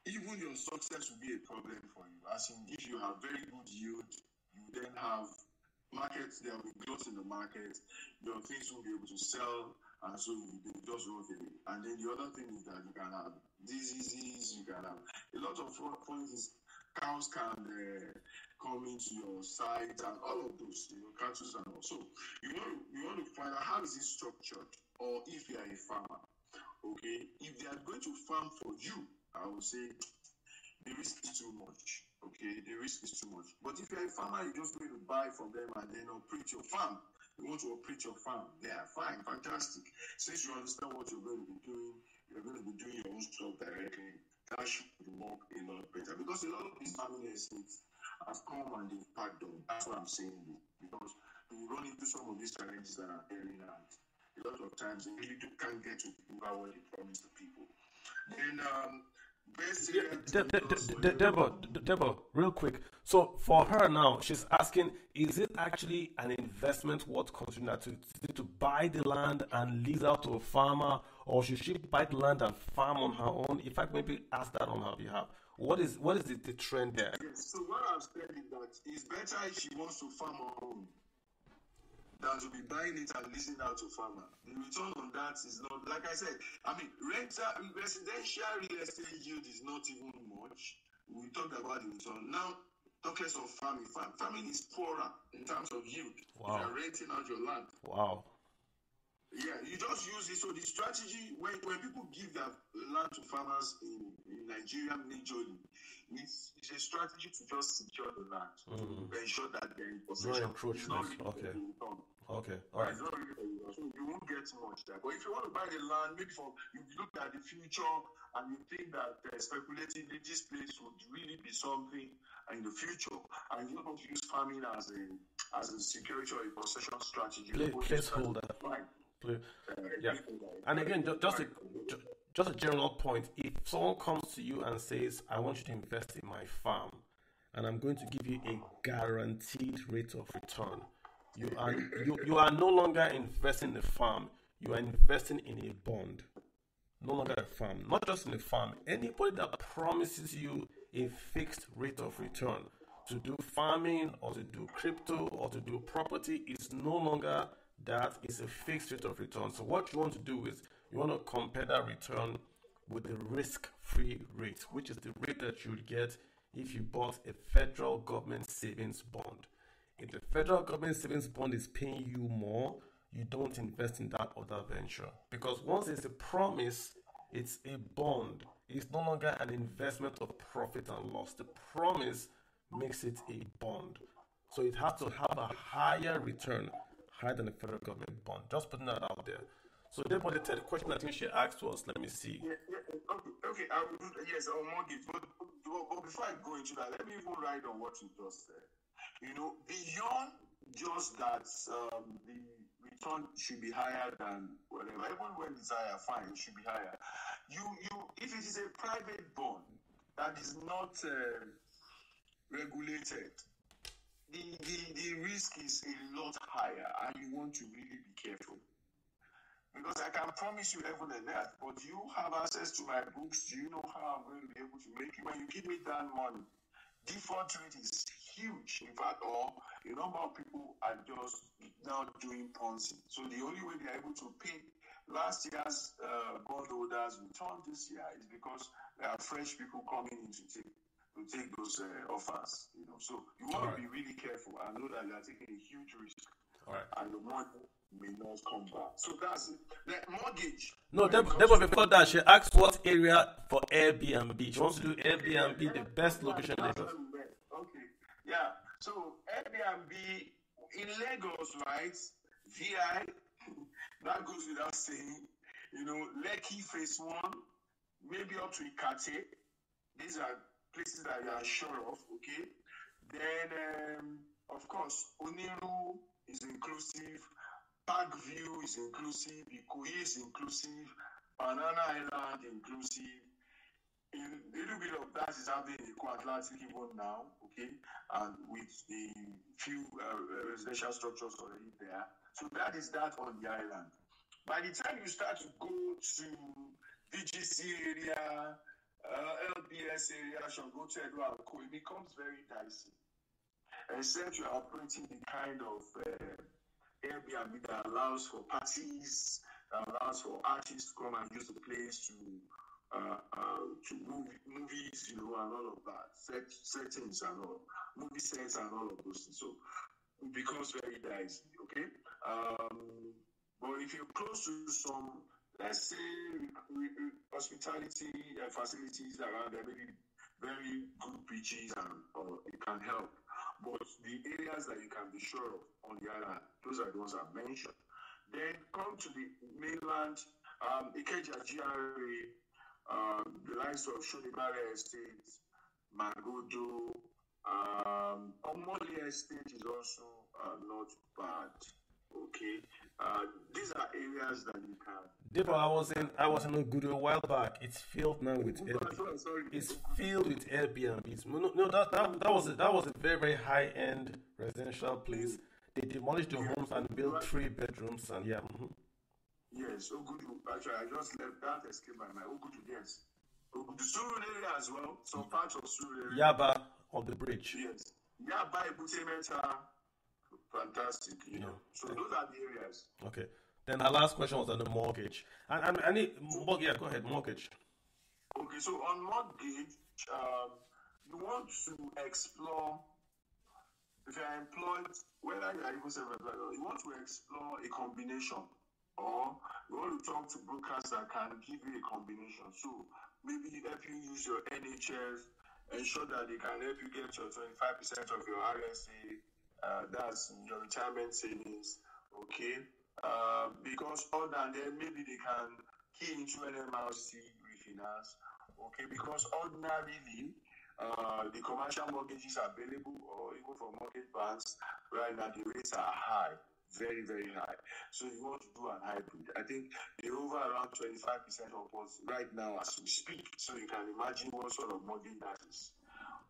even your success will be a problem for you. As in, if you have very good yield, you then have markets, there will be growth in the market, your things will be able to sell, and so you just run away. And then the other thing is that you can have diseases, you can have a lot of points. Cows can come into your site and all of those, cattle and all. So you want to find out how is it structured, or if you are a farmer, okay, if they are going to farm for you, I would say the risk is too much. Okay, the risk is too much. But if you're a farmer, you're just going to buy from them and then operate your farm. You want to operate your farm, they are fine, fantastic. Since you understand what you're going to be doing, you're going to be doing your own stuff directly. That should work a lot better because a lot of these farming estates have come and they've packed them. That's what I'm saying. Because you run into some of these challenges that are there, and a lot of times they really can't get to deliver what they promise to people. Then, best area Deborah, real quick. So for her now, she's asking, is it actually an investment worth considering to buy the land and lease out to a farmer, or should she buy the land and farm on her own? If I could maybe ask that on her behalf. What is the trend there? Yes, so what I've said is that it's better if she wants to farm her own than to be buying it and leasing out to farmer. The return on that is not, like I said, I mean, residential real estate yield is not even much. We talked about the return. Now, talk less of farming. Farming is poorer in terms of yield. Wow. You're renting out your land. Wow. Yeah, you just use it. So the strategy, when people give their land to farmers in Nigeria majorly, it's a strategy to just secure the land, to ensure that they're in possession. It's not really Okay, all right. It's not really so you won't get much there. But if you want to buy the land, maybe you look at the future and you think that speculatively this place would really be something in the future, and you want to use farming as a security or a possession strategy. Placeholder. Yeah. And again, just a general point. If someone comes to you and says, I want you to invest in my farm, and I'm going to give you a guaranteed rate of return, you are no longer investing in a farm, you are investing in a bond. No longer a farm. Not just in a farm. Anybody that promises you a fixed rate of return to do farming or to do crypto or to do property is no longer that. Is a fixed rate of return. So what you want to do is you want to compare that return with the risk-free rate, which is the rate that you would get if you bought a federal government savings bond. If the federal government savings bond is paying you more, you don't invest in that other venture. Because once it's a promise, it's a bond. It's no longer an investment of profit and loss. The promise makes it a bond. So it has to have a higher return, higher than the federal government bond. Just putting that out there. So therefore, the third question I think she asked was, let me see. Okay. Yes, on mortgage. But before I go into that, let me even write on what you just said. Beyond just that, the return should be higher than whatever. Even when it's higher, fine, it should be higher. If it is a private bond that is not regulated, the risk is a lot higher, and you want to really be careful. Because I can promise you heaven and earth, but you have access to my books. Do you know how I'm going to be able to make it? When you give me that money, default rate is huge. In fact, a number of people are just now doing Ponzi. So the only way they are able to pay last year's bondholders' return this year is because there are fresh people coming in to take those offers. So you want to be really careful and know that you are taking a huge risk. All right. And the money may not come back. So that's it. The mortgage. No, Deborah, before that, she asked what area for Airbnb. She wants to do Airbnb, the best location in Lagos. Okay. Yeah. So Airbnb in Lagos, right? VI, that goes without saying. Lekki Phase 1, maybe up to Ikate. These are places that you are sure of, okay? Then, of course, Oniru is inclusive. Parkview is inclusive. Ikoyi is inclusive. Banana Island inclusive. A little bit of that is happening in Eko Atlantic even now, okay? And with the few residential structures already there. So that is that on the island. By the time you start to go to VGC area, LBS area, Shangote, Edo, and Co, it becomes very dicey. Except you are operating the kind of Airbnb that allows for parties, that allows for artists to come and use the place to movies, and all of that, settings and all, movie sets and all of those things. So it becomes very dicey, okay? But if you're close to some, let's say, hospitality facilities around there, maybe very good beaches, or it can help. But the areas that you can be sure of on the island, those are the ones I've mentioned. Then come to the mainland, Ikeja GRA, the likes of Shonibare Estate, Magodo, Omoli Estate is also not bad. Okay, these are areas that you can. Debo, I was in a good a while back. It's filled now with Airbnb. It's filled with Airbnbs. No, that was a very very high end residential place. They demolished the homes and built 3 bedrooms and yeah. Yes, Ogudu. Actually, I just left that escape my mind. Ogudu, yes. Ogudu Surun area as well. Some parts of Surun area. Yaba on the bridge. Yes. Yaba, Ibutemeta, fantastic. You know. So those are the areas. Okay. Then our last question was on the mortgage. And I need yeah, go ahead, mortgage. Okay, so on mortgage, you want to explore. If you are employed, whether you are even self-employed, you want to explore a combination. Or you want to talk to brokers that can give you a combination. So maybe help you use your NHS, ensure that they can help you get your 25% of your RSA, that's your retirement savings, okay? Because other than that, maybe they can key into an MRC refinance, okay? Because ordinarily, the commercial mortgages are available, or even for mortgage banks, right now the rates are high. Very, very high. So you want to do an hybrid. I think they're over around 25% of us right now as we speak. So you can imagine what sort of mortgage that is.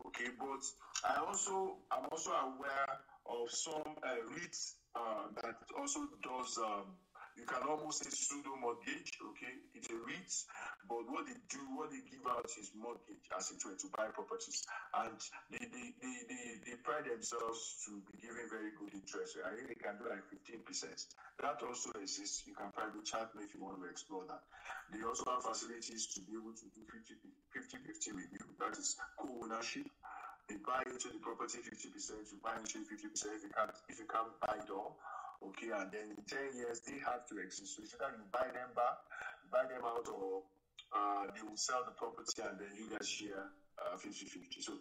Okay, but I'm also aware of some REITs that also does you can almost say pseudo mortgage. Okay, it's a REIT, but what they give out is mortgage as it were to buy properties, and they pride themselves to be giving very good interest. I think they can do like 15%. That also exists. You can private chat me if you want to explore that. They also have facilities to be able to do 50-50 with you. That is co-ownership. They buy into the property 50%, you buy into 50% if you can't buy it all. Okay, and then in 10 years they have to exist. So either you buy them back, buy them out, or they will sell the property and then you guys share 50-50. So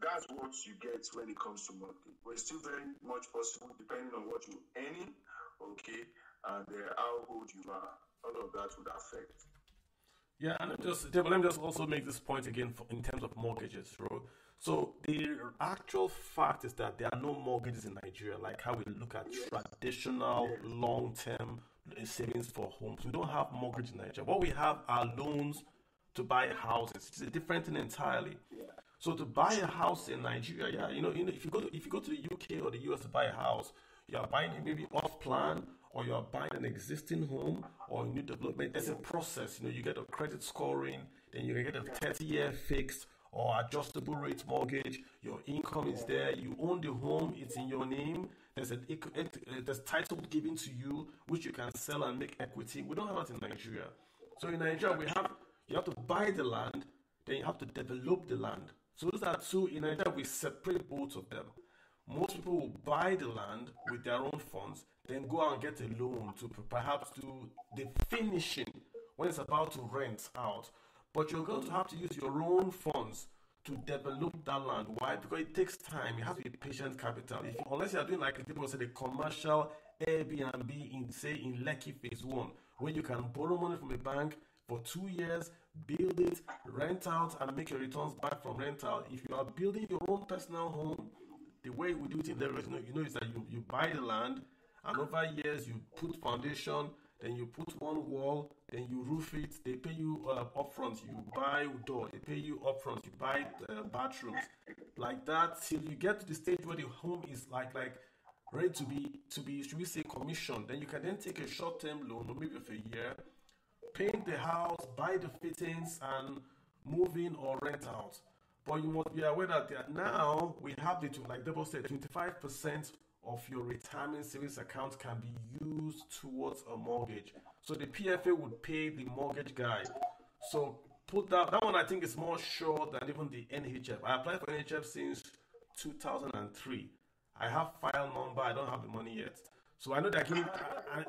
that's what you get when it comes to mortgage. But it's still very much possible depending on what you're earning, okay, and how old you are. All of that would affect. Yeah, and let me just also make this point again in terms of mortgages, bro. So the actual fact is that there are no mortgages in Nigeria, like how we look at traditional long-term savings for homes. We don't have mortgage in Nigeria. What we have are loans to buy houses. It's a different thing entirely. So to buy a house in Nigeria, if you go to the UK or the US to buy a house, you are buying it maybe off plan, or you are buying an existing home or a new development. There's a process. You get a credit scoring, then you get a 30-year fixed or adjustable rate mortgage. Your income is there. You own the home. It's in your name. There's title given to you, which you can sell and make equity. We don't have that in Nigeria. So in Nigeria, you have to buy the land, then you have to develop the land. So those are two. In Nigeria, we separate both of them. Most people will buy the land with their own funds, then go out and get a loan to perhaps do the finishing when it's about to rent out. But you're going to have to use your own funds to develop that land. Why? Because it takes time. It has to be patient capital. Unless you're doing like people say the commercial Airbnb in Lekki Phase 1, where you can borrow money from a bank for 2 years, build it, rent out, and make your returns back from rental. If you are building your own personal home, the way we do it in Lagos, is that you buy the land, and over years you put foundation, then you put one wall, then you roof it. They pay you upfront. You buy door. They pay you upfront. You buy bathrooms, like that, till you get to the stage where the home is like ready to be should we say commissioned. Then you can then take a short-term loan, or maybe of a year, paint the house, buy the fittings, and move in or rent out. But you must be aware that now we have like Debo said, 25% of your retirement savings account can be used towards a mortgage. So the PFA would pay the mortgage guy. So put that one, I think is more sure than even the NHF. I applied for NHF since 2003. I have file number. I don't have the money yet. So I know that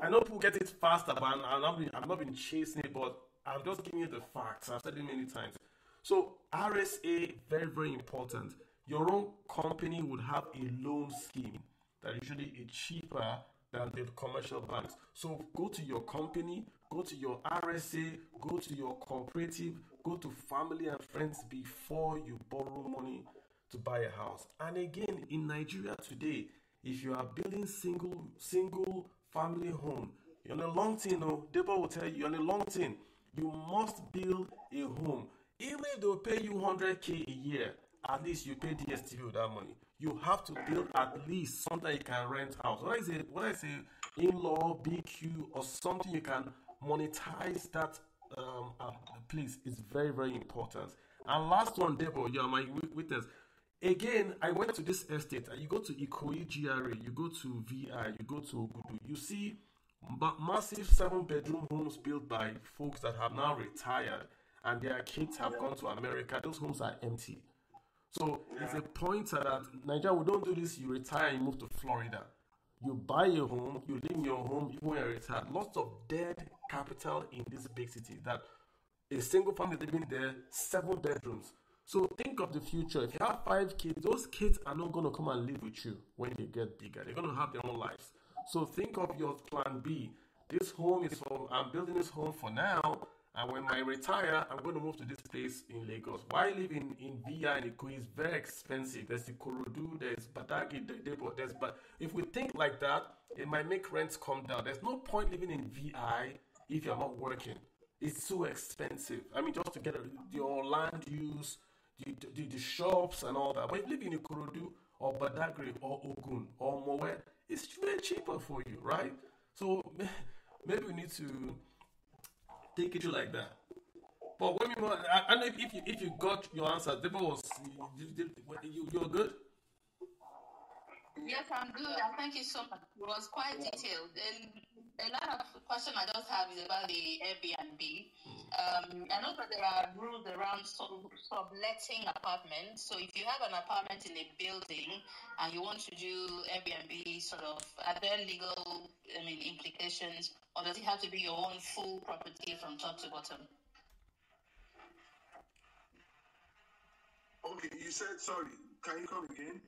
I know people get it faster, but I'm not been chasing it. But I'm just giving you the facts. I've said it many times. So RSA, very, very important. Your own company would have a loan scheme that usually is cheaper than the commercial banks. So go to your company, go to your RSA, go to your cooperative, go to family and friends before you borrow money to buy a house. And again, in Nigeria today, if you are building single family home, you're on a long thing, Debo will tell you, you're on a long thing. You must build a home. Even if they'll pay you 100K a year, at least you pay DSTV with that money. You have to build at least something you can rent out. When I say in-law, BQ, or something you can monetize that place is very, very important. And last one, Debo, you are my witness. Again, I went to this estate. You go to Ikoyi GRA, you go to VI, you go to Ogudu. You see massive 7-bedroom homes built by folks that have now retired and their kids have gone to America. Those homes are empty. So it's a pointer that Nigeria, we don't do this. You retire and you move to Florida. You buy a home, you live in your home even when you're retired. Lots of dead capital in this big city that a single family living there, 7 bedrooms. So think of the future. If you have 5 kids, those kids are not going to come and live with you when they get bigger. They're going to have their own lives. So think of your plan B. This home is I'm building this home for now. And when I retire, I'm going to move to this place in Lagos. Why I live in VI and Ikoyi is very expensive. There's the Ikorodu, there's Badagi, but if we think like that, it might make rents come down. There's no point living in VI if you're not working. It's too expensive. I mean, just to get your land use, the shops and all that. But if you live in Ikorodu or Badagry or Ogun or Mowe, it's way cheaper for you, right? So maybe we need to take it like that. But when I know if you got your answer, you're good. Yes, I'm good. And thank you so much. It was quite detailed. And a lot of question I just have is about the Airbnb. I know that there are rules around subletting apartments. So if you have an apartment in a building and you want to do Airbnb, are there legal, implications, or does it have to be your own full property from top to bottom? Okay, you said sorry. Can you come again?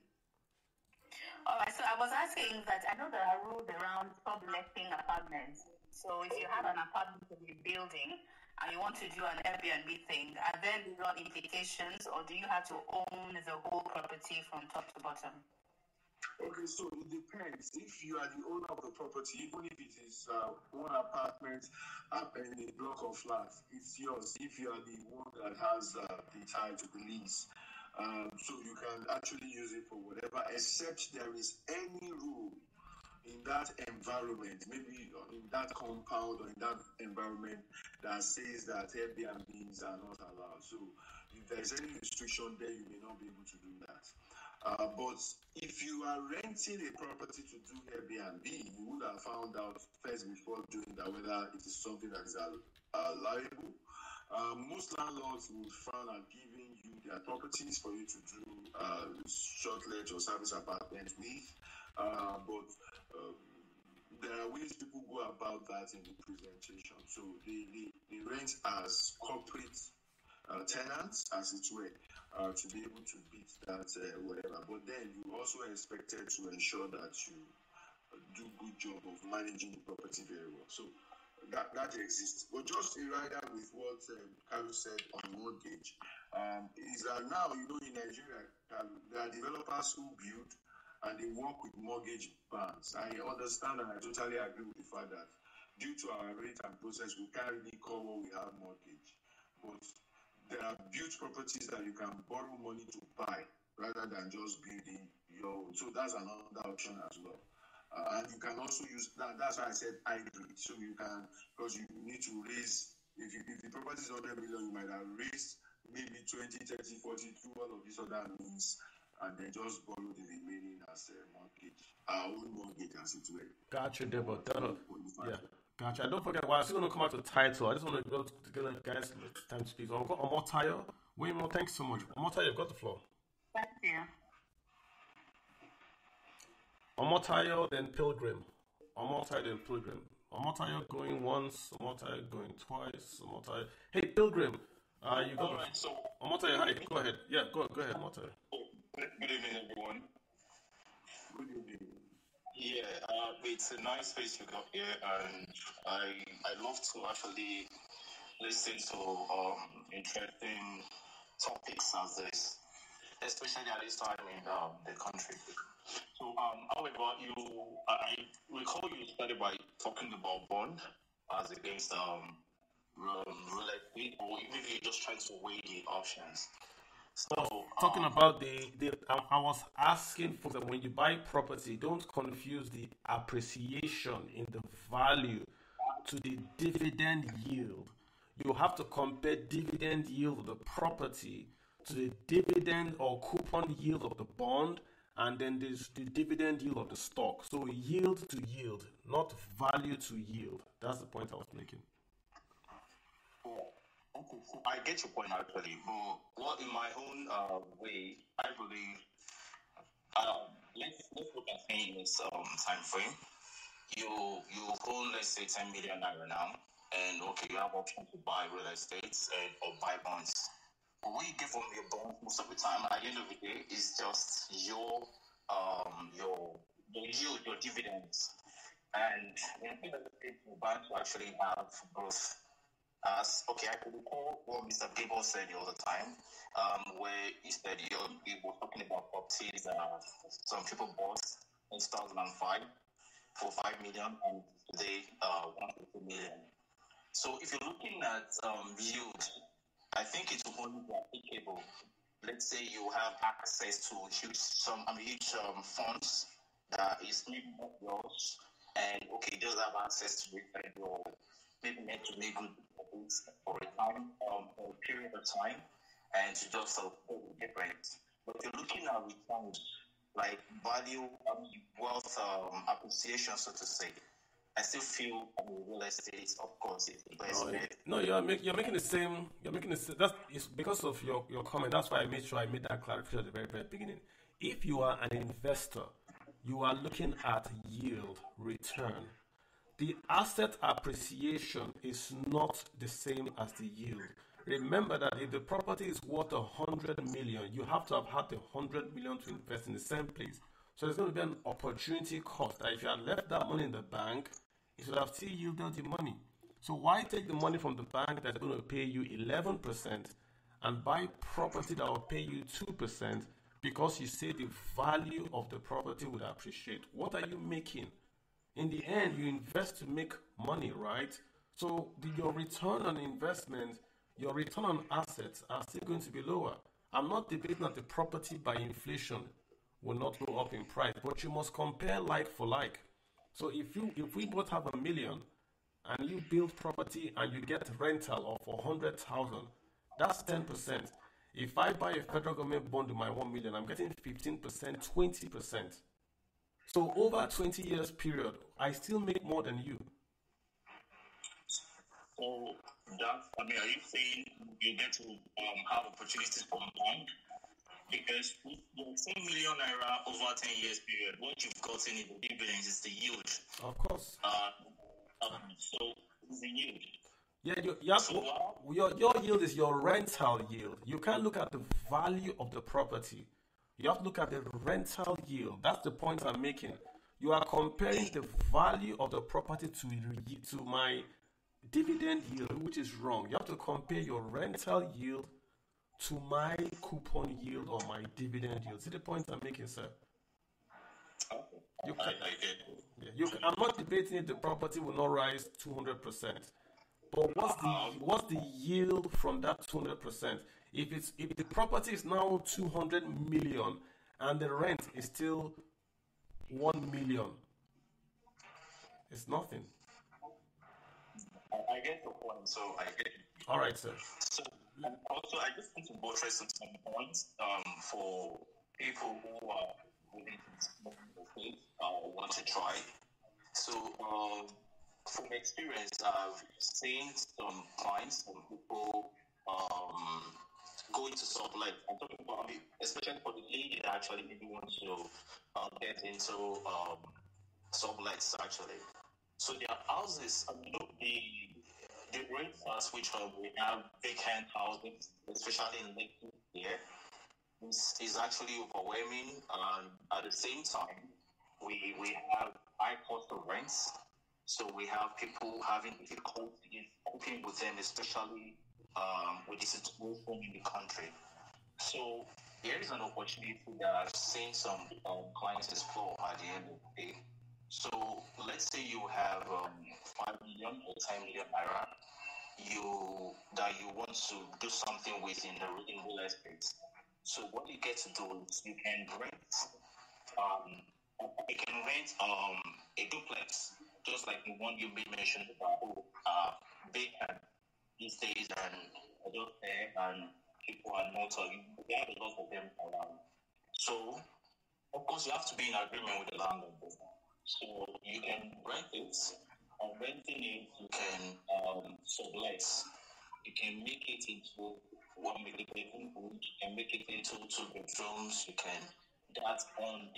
All right, so I was asking that I know there are rules around subletting apartments. So if you have an apartment in a building and you want to do an Airbnb thing, are there legal implications, or do you have to own the whole property from top to bottom? Okay, so it depends. If you are the owner of the property, even if it is one apartment in a block of flats, it's yours. If you are the one that has the tie to the lease. So you can actually use it for whatever, except there is any rule in that environment, maybe in that compound or in that environment that says that Airbnbs are not allowed. So if there is any restriction there, you may not be able to do that. But if you are renting a property to do Airbnb, you would have found out first before doing that whether it is something that is allowable. Most landlords would frown at giving you their properties for you to do short-let or service apartments with, but there are ways people go about that in the presentation. So they rent as corporate tenants, as it were, to be able to beat that whatever. But then you also expected to ensure that you do good job of managing the property very well. So that exists. But just a rider with what Carol said on mortgage is that now, in Nigeria, there are developers who build and they work with mortgage banks. I understand and I totally agree with the fact that due to our rate and process, we can't really call what we have mortgage. But there are built properties that you can borrow money to buy rather than just building your own. So that's another option as well. And you can also use that. That's why I said hybrid. So you can, because you need to raise, if the property is 100 million, you might have raised maybe 20, 30, 40 through all of these other means, and then just borrow the remaining as a mortgage, our own mortgage as it were. Gotcha, Debo. Yeah. Gotcha. Don't forget, while I'm still going to come out to the title, I just want to go to the guys time to speak. Omotayo, Wayne, thanks so much. Omotayo, you've got the floor. Thank you. Omotayo, then Pilgrim. Omotayo, then Pilgrim. Omotayo going once, Omotayo going twice, Omotayo. Hey, Pilgrim, you got Alright, so Omotayo, hi, go ahead. Yeah, go ahead, Omotayo. good evening, everyone. Good evening. Yeah, it's a nice space you got here, and I love to actually listen to interesting topics as this. especially at this time in the country. So, however, I recall you started by talking about bond as against real estate, or maybe you're just trying to weigh the options. So, Talking about I was asking folks that when you buy property, don't confuse the appreciation in the value to the dividend yield. You have to compare dividend yield of the property to the dividend or coupon yield of the bond, and then there's the dividend yield of the stock. So yield to yield, not value to yield. That's the point I was making. okay, so I get your point actually, but what in my own way, I believe, let's look at 10 years time frame. You own, let's say, 10 million naira now, and okay, you have option to buy real estate or buy bonds. But what you get from your bond most of the time at the end of the day is just your yield, your dividends. And in real estate, the banks will actually have growth. As okay, I could recall what Mr. Gable said the other time, where he said he was talking about properties that some people bought in 2005 for 5 million, and today 150 million. So if you're looking at yield, I think it will only be applicable. Let's say you have access to huge funds that is maybe not yours, and okay, those have access to it, and you're maybe meant to make good profits for a time, for a period of time, and to just different. But if you're looking at returns, like value, wealth appreciation, so to say, I still feel real estate, of course, is the best bet. No, you're making the same. You're making the same. That's it's because of your comment. That's why I made sure I made that clarification at the very very beginning. If you are an investor, you are looking at yield return. The asset appreciation is not the same as the yield. Remember that if the property is worth 100 million, you have to have had the 100 million to invest in the same place. So there's going to be an opportunity cost. That if you had left that money in the bank, it would have still yielded the money. So why take the money from the bank that's going to pay you 11% and buy property that will pay you 2% because you say the value of the property would appreciate? What are you making? In the end, you invest to make money, right? So your return on investment, your return on assets are still going to be lower. I'm not debating that the property by inflation will not go up in price, but you must compare like for like. So if we both have 1 million and you build property and you get rental of 100,000, that's 10%. If I buy a federal government bond with my 1 million, I'm getting 15%, 20%. So over 20 years period, I still make more than you. So are you saying you get to have opportunities from bank? Because with your 10 million naira over 10 years period, what you've gotten in the dividends is the yield. Of course. So it's the yield. Yeah, So your yield is your rental yield. You can't look at the value of the property. You have to look at the rental yield. That's the point I'm making. You are comparing the value of the property to my dividend yield, which is wrong. You have to compare your rental yield to my coupon yield or my dividend yield. See the point I'm making, sir? You can, I get it. I'm not debating if the property will not rise 200%. But what's the yield from that 200%? If the property is now 200 million and the rent is still 1 million, it's nothing. I get your point, so I get it. All right, sir. So also, I just want to buttress on some points for people who are willing to faith or want to try. So from experience, I've seen some clients, some people go into sublet. I'm talking about, especially for the lady that actually maybe wants to get into sublets actually. So their houses, the rates which we have vacant houses, especially in Lake here, is actually overwhelming. And at the same time, we have high cost of rents. So we have people having difficulty coping with them, especially with the situation in the country. So there is an opportunity that I've seen some clients explore at the end of the day. So let's say you have 5 million or 10 million naira you want to do something with in real estate. So what you get to do is um a duplex, just like the one you made mention about vacant these days, and I don't care, and people are not we have a lot of them around. So of course you have to be in agreement with the landlord. So you can rent it. On renting it, you can sublet. You can make it into one bedroom, you can make it into 2 bedrooms. You can that's on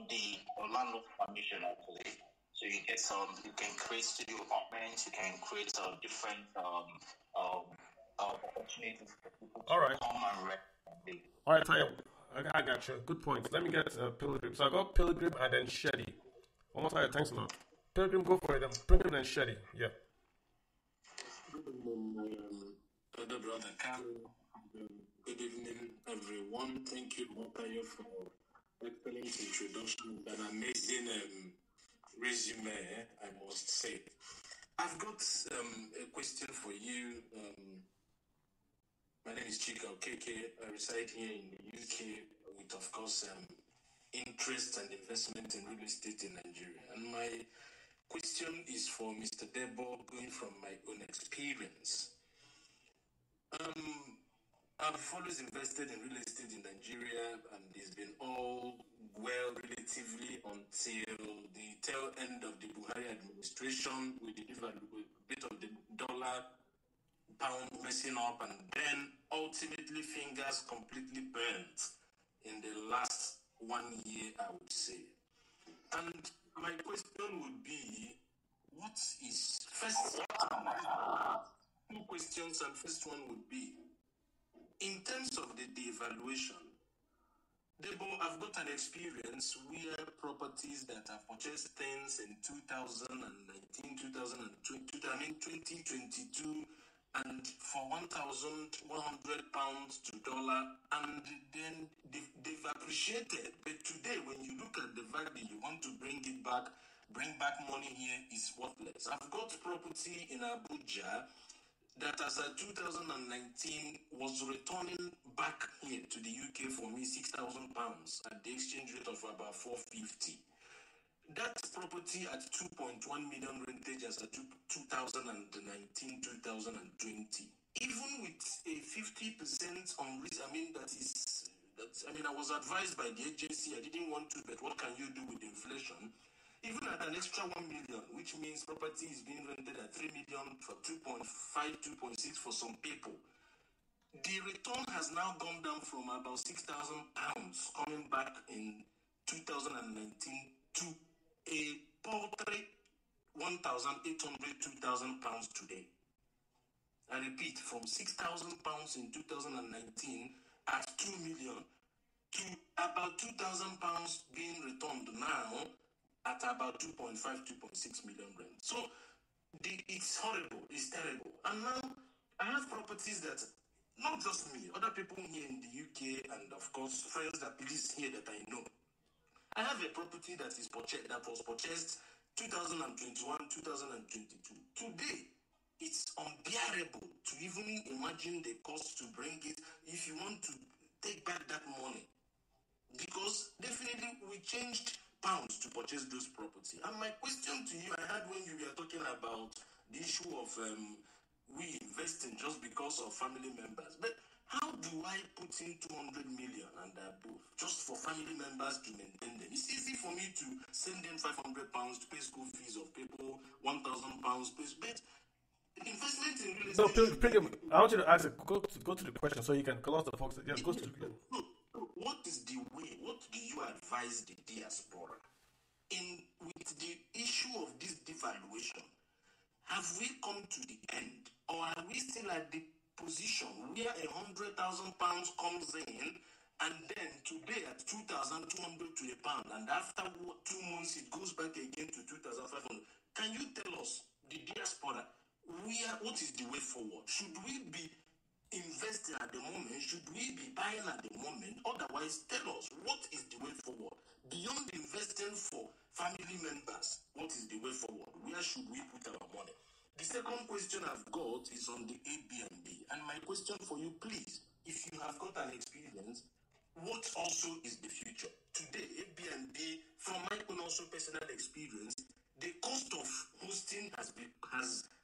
the landlord permission actually. So you get you can create studio apartments. You can create different opportunities for people to All right. come and rent. All right, Taya, I got you. Good points. Let me get Pilgrim. So I got Pilgrim and then Shetty. One more time, thanks a lot. Pilgrim, go for it. Then Pilgrim and Shetty. Yeah. Good evening, elder brother Carol. Good evening, everyone. Thank you, Motayo, for excellent introduction. An amazing resume, I must say. I've got a question for you. My name is Chika Okeke. I reside here in the UK with, of course, interest and investment in real estate in Nigeria. And my question is for Mr. Debo, going from my own experience. I've always invested in real estate in Nigeria, and it's been all well relatively until the tail end of the Buhari administration with the bit of the dollar pound messing up, and then ultimately fingers completely burnt in the last 1 year, I would say. And my question would be, what is first? 2 questions, and first one would be, in terms of the devaluation, Debo, I've got an experience where properties that have purchased things in 2019, 2022, and for £1,100 to dollar, and then they've appreciated. But today, when you look at the value, you want to bring back money here is worthless. I've got property in Abuja that as of 2019 was returning back here to the UK for me £6,000 at the exchange rate of about 450. That property at 2.1 million rentage as of 2019, 2020. Even with a 50% on risk, I was advised by the agency, I didn't want to, but what can you do with inflation? Even at an extra 1 million, which means property is being rented at 3 million for 2.5, 2.6 for some people. The return has now gone down from about £6,000 coming back in 2019 to a paltry £1,800, £2,000 today. I repeat, from £6,000 in 2019 at 2 million to about £2,000 being returned now at about 2.5, 2.6 million rent. So it's horrible, it's terrible. And now I have properties that, not just me, other people here in the UK, and of course friends that live here that I know. I have a property that was purchased 2021, 2022. Today, it's unbearable to even imagine the cost to bring it if you want to take back that money. Because definitely we changed pounds to purchase those property. And my question to you, I had when you were talking about the issue of we investing just because of family members. But how do I put in 200 million and above just for family members to maintain them? It's easy for me to send them £500 to pay school fees of people, £1,000 but investment in real estate. No, Pilgrim, I want you to ask. Go to the question so you can call us the folks. Yes, go to the. What is the way? What do you advise the diaspora with the issue of this devaluation? Have we come to the end, or are we still at the position where £100,000 comes in, and then today at 2,200 to a pound, and after 2 months it goes back again to 2,500? Can you tell us, the diaspora, what is the way forward? Should we be investing at the moment? Should we be buying at the moment? Otherwise, tell us, what is the way forward? Beyond investing for family members, what is the way forward? Where should we put our money? The second question I've got is on the Airbnb. And my question for you, please, if you have got an experience, what also is the future? Today, Airbnb, from my own also personal experience, the cost of hosting has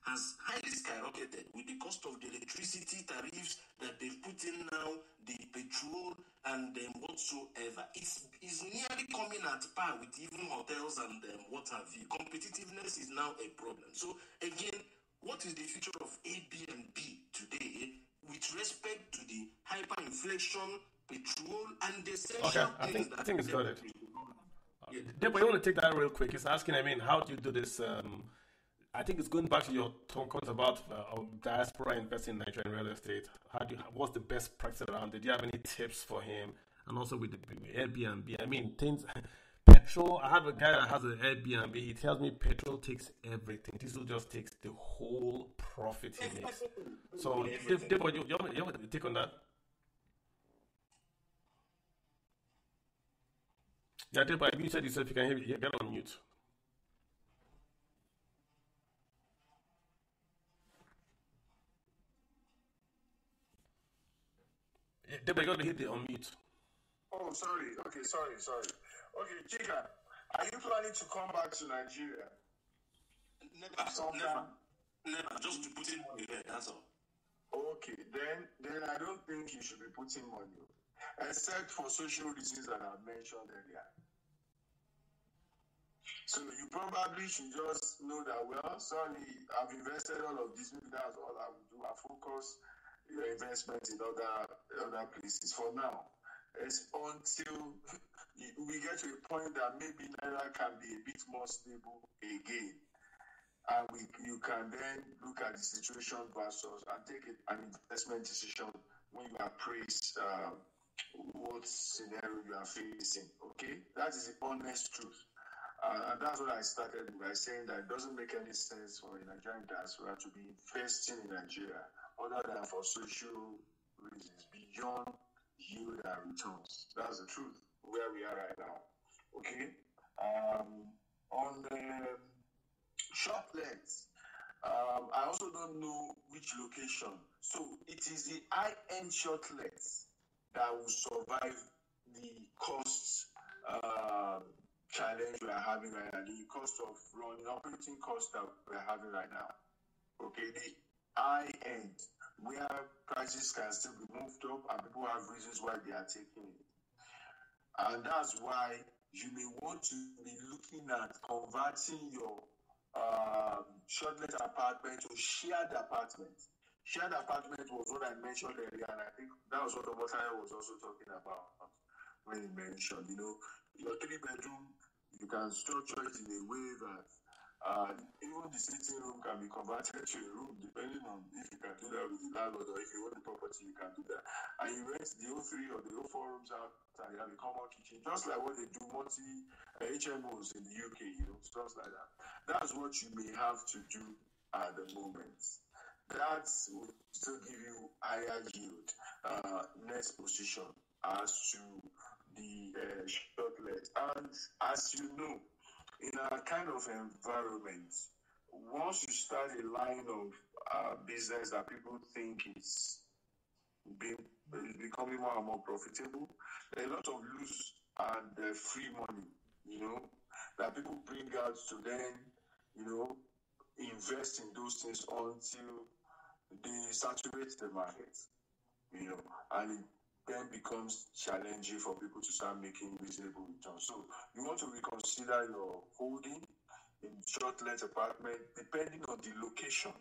highly skyrocketed with the cost of the electricity tariffs that they've put in now, the petrol and whatsoever. It's nearly coming at par with even hotels and what have you. Competitiveness is now a problem. So again, what is the future of Airbnb today with respect to the hyperinflation, petrol, and the essential things I think it's got it. But I want to take that real quick. He's asking, how do you do this? I think it's going back to your comment about diaspora investing in Nigerian real estate. What's the best practice around it? Do you have any tips for him? And also with the Airbnb, things. Petrol. I have a guy that has an Airbnb. He tells me petrol takes everything. Diesel just takes the whole profit he makes. So, Dave, you have a take on that? Yeah, Dave, you said yourself you can hear me. Get on mute. Dave, you got to hit the unmute. Oh, sorry. Okay, sorry. Okay, Chika, are you planning to come back to Nigeria? Never. Just to put in money there, that's all. Okay, then I don't think you should be putting money, except for social reasons that I mentioned earlier. So you probably should just know that, well, sorry, I've invested all of this, maybe that's all I will do. I focus your investment in other places for now. It's until we get to a point that maybe Naira can be a bit more stable again. And you can then look at the situation versus and take an investment decision when you appraise what scenario you are facing. Okay? That is the honest truth. And that's what I started by saying, that it doesn't make any sense for a Nigerian diaspora to be investing in Nigeria other than for social reasons beyond yield and returns. That's the truth where we are right now. Okay? On the short legs, I also don't know which location. So it is the high-end short legs that will survive the cost challenge we are having right now, the cost of running, operating cost that we are having right now. Okay, the high end, where prices can still be moved up and people have reasons why they are taking it. And that's why you may want to be looking at converting your short-let apartment to shared apartment. Shared apartment was what I mentioned earlier, and I think that was what Omotayo was also talking about when he mentioned, your 3-bedroom, you can structure it in a way that even the sitting room can be converted to a room, depending on if you can do that with the landlord, or if you own the property, you can do that. And you rent the whole 3 or the whole 4 rooms out, and you have a common kitchen, just like what they do multi HMOs in the UK, stuff like that. That's what you may have to do at the moment. That will still give you higher yield, next position as to the short let. And as you know, in a kind of environment, once you start a line of business that people think is becoming more and more profitable, there are a lot of loose and free money, that people bring out to then, invest in those things until they saturate the market, and it then becomes challenging for people to start making reasonable returns. So you want to reconsider your holding in short-let apartment depending on the location,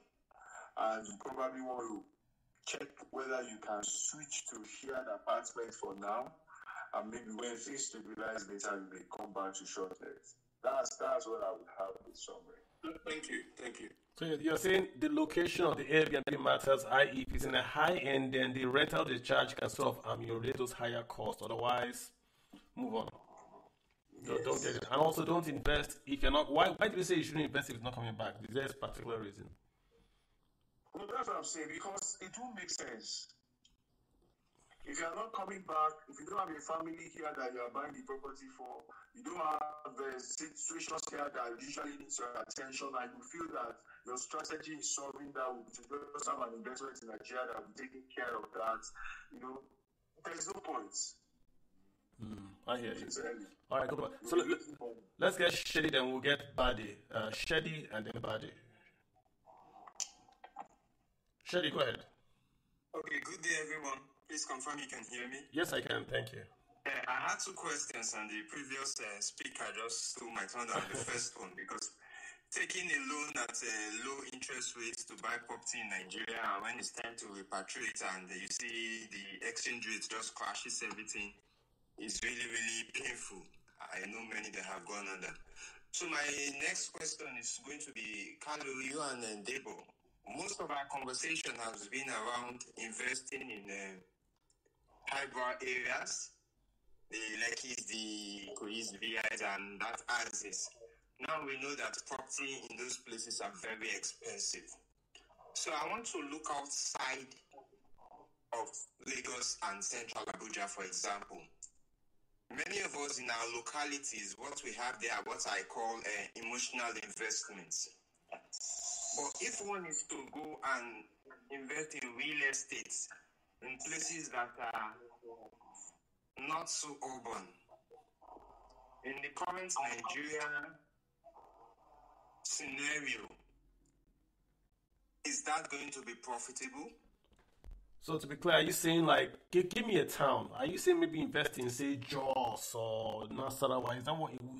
and you probably want to check whether you can switch to shared apartment for now, and maybe when things stabilize later, you may come back to short-let. That's what I would have with summary. Thank you. So you're saying the location of the Airbnb matters, i.e. if it's in a high end, then the rental they charge can sort of ameliorate those higher costs. Otherwise, move on. Yes. Don't get it. And also don't invest if you're not. Why do you say you shouldn't invest if it's not coming back? Is there a particular reason? Well, that's what I'm saying, because it won't make sense. If you are not coming back, if you don't have a family here that you are buying the property for, you don't have the situations here that usually needs your attention, and you feel that your strategy is solving that, to just have an investment in Nigeria that will be taking care of that, there's no point. I hear you. All right, good. So let's get Shady, then we'll get Badi. Shady and then Badi. Shady, go ahead. Okay, good day, everyone. Please confirm you can hear me. Yes, I can. Thank you. I had two questions, and the previous speaker just stole my thunder on the first one, because taking a loan at low interest rates to buy property in Nigeria, and when it's time to repatriate and you see the exchange rate just crashes everything, is really, really painful. I know many that have gone under. So my next question is going to be, Carlo, you and Debo. Most of our conversation has been around investing in highbrow areas, the Lekis, the Kois, VIs, and that axis. Now we know that property in those places are very expensive. So I want to look outside of Lagos and Central Abuja, for example. Many of us in our localities, what we have there are what I call emotional investments. But if one is to go and invest in real estate in places that are not so urban, in the current Nigeria scenario, is that going to be profitable? So to be clear, are you saying like, give me a town? Are you saying maybe invest in, say, Jos or Nasarawa? Is that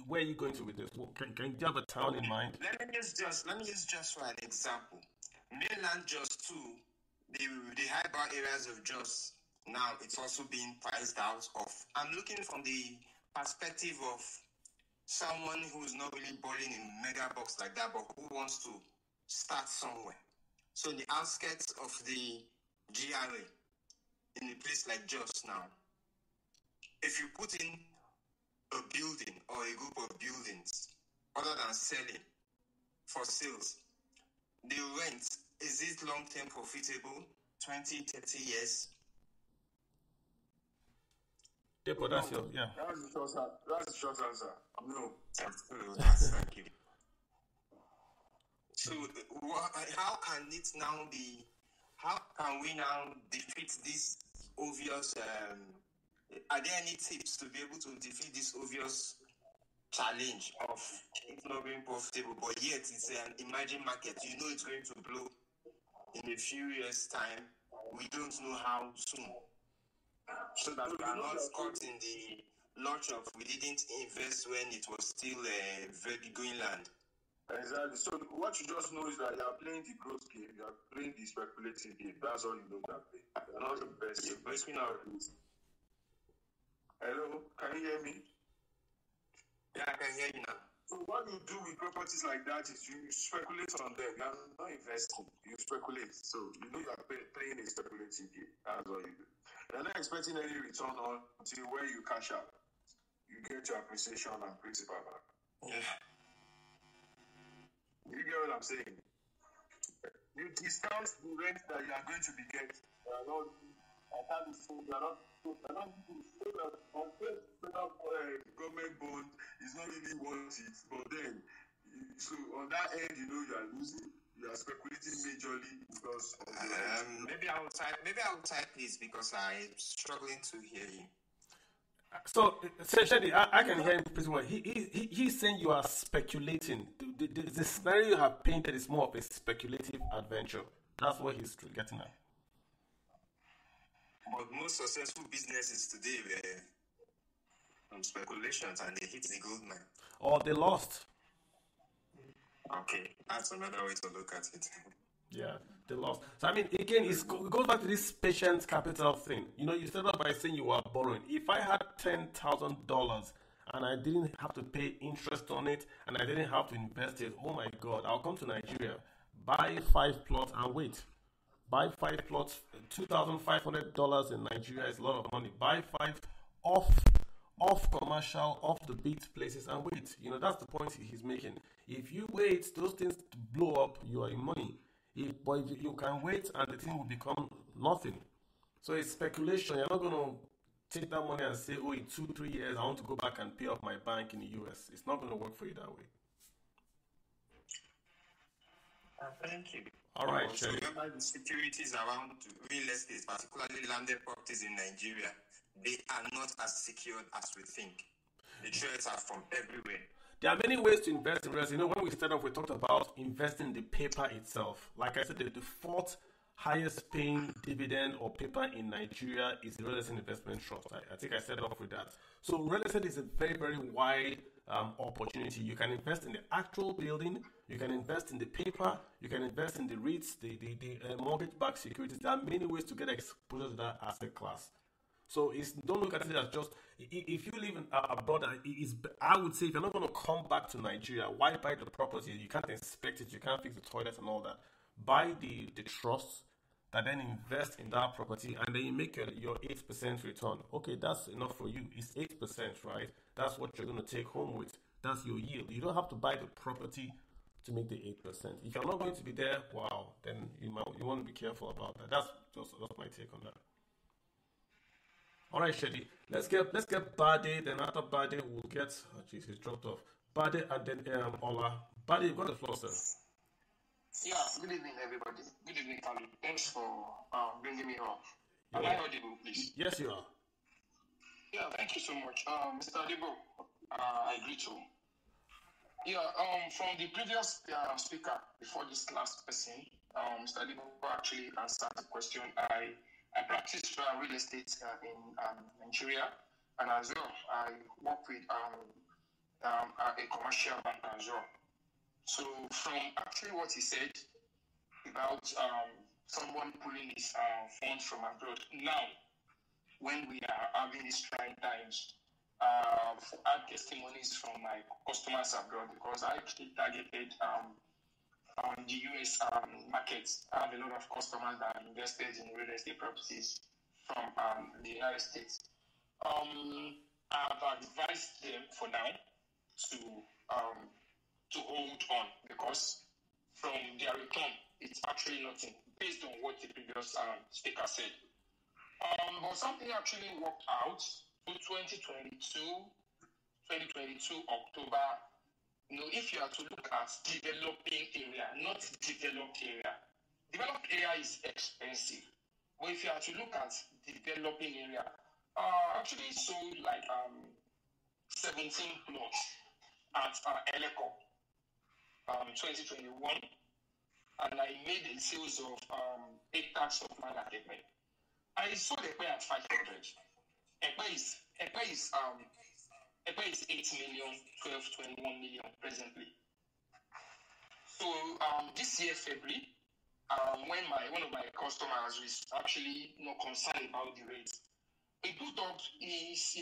where are you going to with this? Can you have a town in mind? Let me use just for an example. Mainland Jos too, the highbrow areas of Jos, now it's also being priced out of. I'm looking from the perspective of someone who's not really balling in mega box like that, but who wants to start somewhere. So in the outskirts of the GRA, in a place like Jos now, if you put in a building or a group of buildings, other than selling for sales, the rent, is it long-term profitable, 20, 30 years? Yeah, but that's your, yeah. That's the short answer. No. Thank you. So, how can it now be? How can we now defeat this obvious? Are there any tips to be able to defeat this obvious challenge of it not being profitable, but yet it's an emerging market? You know it's going to blow in a few years' time. We don't know how soon. So that we are not caught in the lurch of we didn't invest when it was still a very going land. Exactly. So what you just know is that you are playing the growth game, you are playing the speculative game. That's all you know that play. You're not the best. You're breaking out. Hello, can you hear me? Yeah, I can hear you now. So what you do with properties like that is you speculate on them. You are not investing. You speculate. So you know you are playing a speculative game. That's all you do. You're not expecting any return until when you cash out. You get your appreciation and principal back. Yeah. You get what I'm saying? You discount the rent that you are going to be getting. Government bond is not really worth it, but then, so on that end, you know you are losing. You are speculating majorly because. Maybe I will type this because I'm struggling to hear you. So Shady, I can hear him pretty well. He's saying you are speculating. The scenario you have painted is more of a speculative adventure. That's what he's getting at. But most successful businesses today were from speculations and they hit the gold mine. Or they lost. Okay, that's another way to look at it. Yeah, they lost. So I mean, again, it goes back to this patient capital thing. You know, you started off by saying you were borrowing. If I had $10,000 and I didn't have to pay interest on it and I didn't have to invest it, oh my God, I'll come to Nigeria, buy 5 plots and wait. Buy 5 plots, $2,500 in Nigeria is a lot of money. Buy 5 off commercial, off the beat places and wait. You know, that's the point he's making. If you wait, those things blow up, you are in money. But if you can wait and the thing will become nothing. So it's speculation. You're not going to take that money and say, oh, in 2-3 years, I want to go back and pay off my bank in the US. It's not going to work for you that way. Thank you. All right, so remember the securities around real estate, particularly landed properties in Nigeria, they are not as secured as we think. The threats are from everywhere. There are many ways to invest in real estate. When we started off, we talked about investing in the paper itself. Like I said, the fourth highest paying dividend or paper in Nigeria is the real estate investment trust. I think I started off with that. So real estate is a very, very wide opportunity. You can invest in the actual building, you can invest in the paper, you can invest in the REITs, the mortgage-backed securities. There are many ways to get exposure to that asset class. So don't look at it as just, if you live abroad, I would say if you're not going to come back to Nigeria, why buy the property? You can't inspect it, you can't fix the toilets and all that. Buy the trust that then invest in that property, and then you make your 8% return. Okay, that's enough for you. It's 8%, right? That's what you're going to take home with. That's your yield. You don't have to buy the property to make the 8%. If you're not going to be there, wow, then you want to be careful about that. That's just my take on that. All right, Shady. Let's get Bade. Then after Bade, we'll get. Oh, jeez, he's dropped off. Bade and then Ola. Bade, you've got the floor, sir. Yeah. Good evening, everybody. Good evening, Kalu. Thanks for bringing me up. Am I audible, please? Yes, you are. Yeah. Thank you so much, Mr. Adebo. I greet you. Yeah. From the previous speaker before this last person, Mr. Adebo actually answered the question. I practice real estate in Nigeria, and as well, I work with a commercial bank as well. So from actually what he said about someone pulling his funds from abroad, now, when we are having these trying times, I've had testimonies from my customers abroad because I actually targeted the US markets. I have a lot of customers that are invested in real estate properties from the United States. I've advised them for now to hold on because from their return, it's actually nothing based on what the previous speaker said. But something actually worked out in 2022 October. If you are to look at developing area, not developed area. Developed area is expensive. But if you are to look at developing area, actually sold like 17 plots at Eleco 2021, and I made a sales of 8 tax of land at Ekpe. I sold Ekpe at 500. Ekpe is 8 million, 12, 21 million presently. So this year, February, when one of my customers is actually not concerned about the rates, he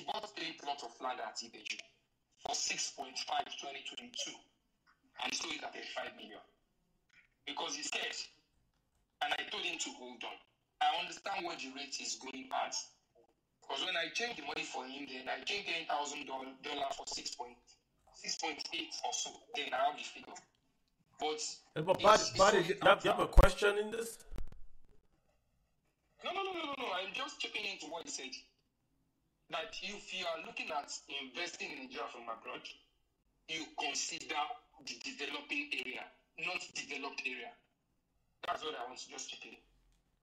bought 3 plots of land at Ibeju for 6.5 2022, and he sold it at 5 million. Because he said, and I told him to hold on. I understand what the rate is going at. Because when I changed the money for him, then I changed $10,000 for 6.8 or so. Then I have the figure. But you have a question in this? No. I'm just chipping into what he said. That if you are looking at investing in Nigeria from abroad, you consider the developing area, not developed area. That's what I want to just chip in.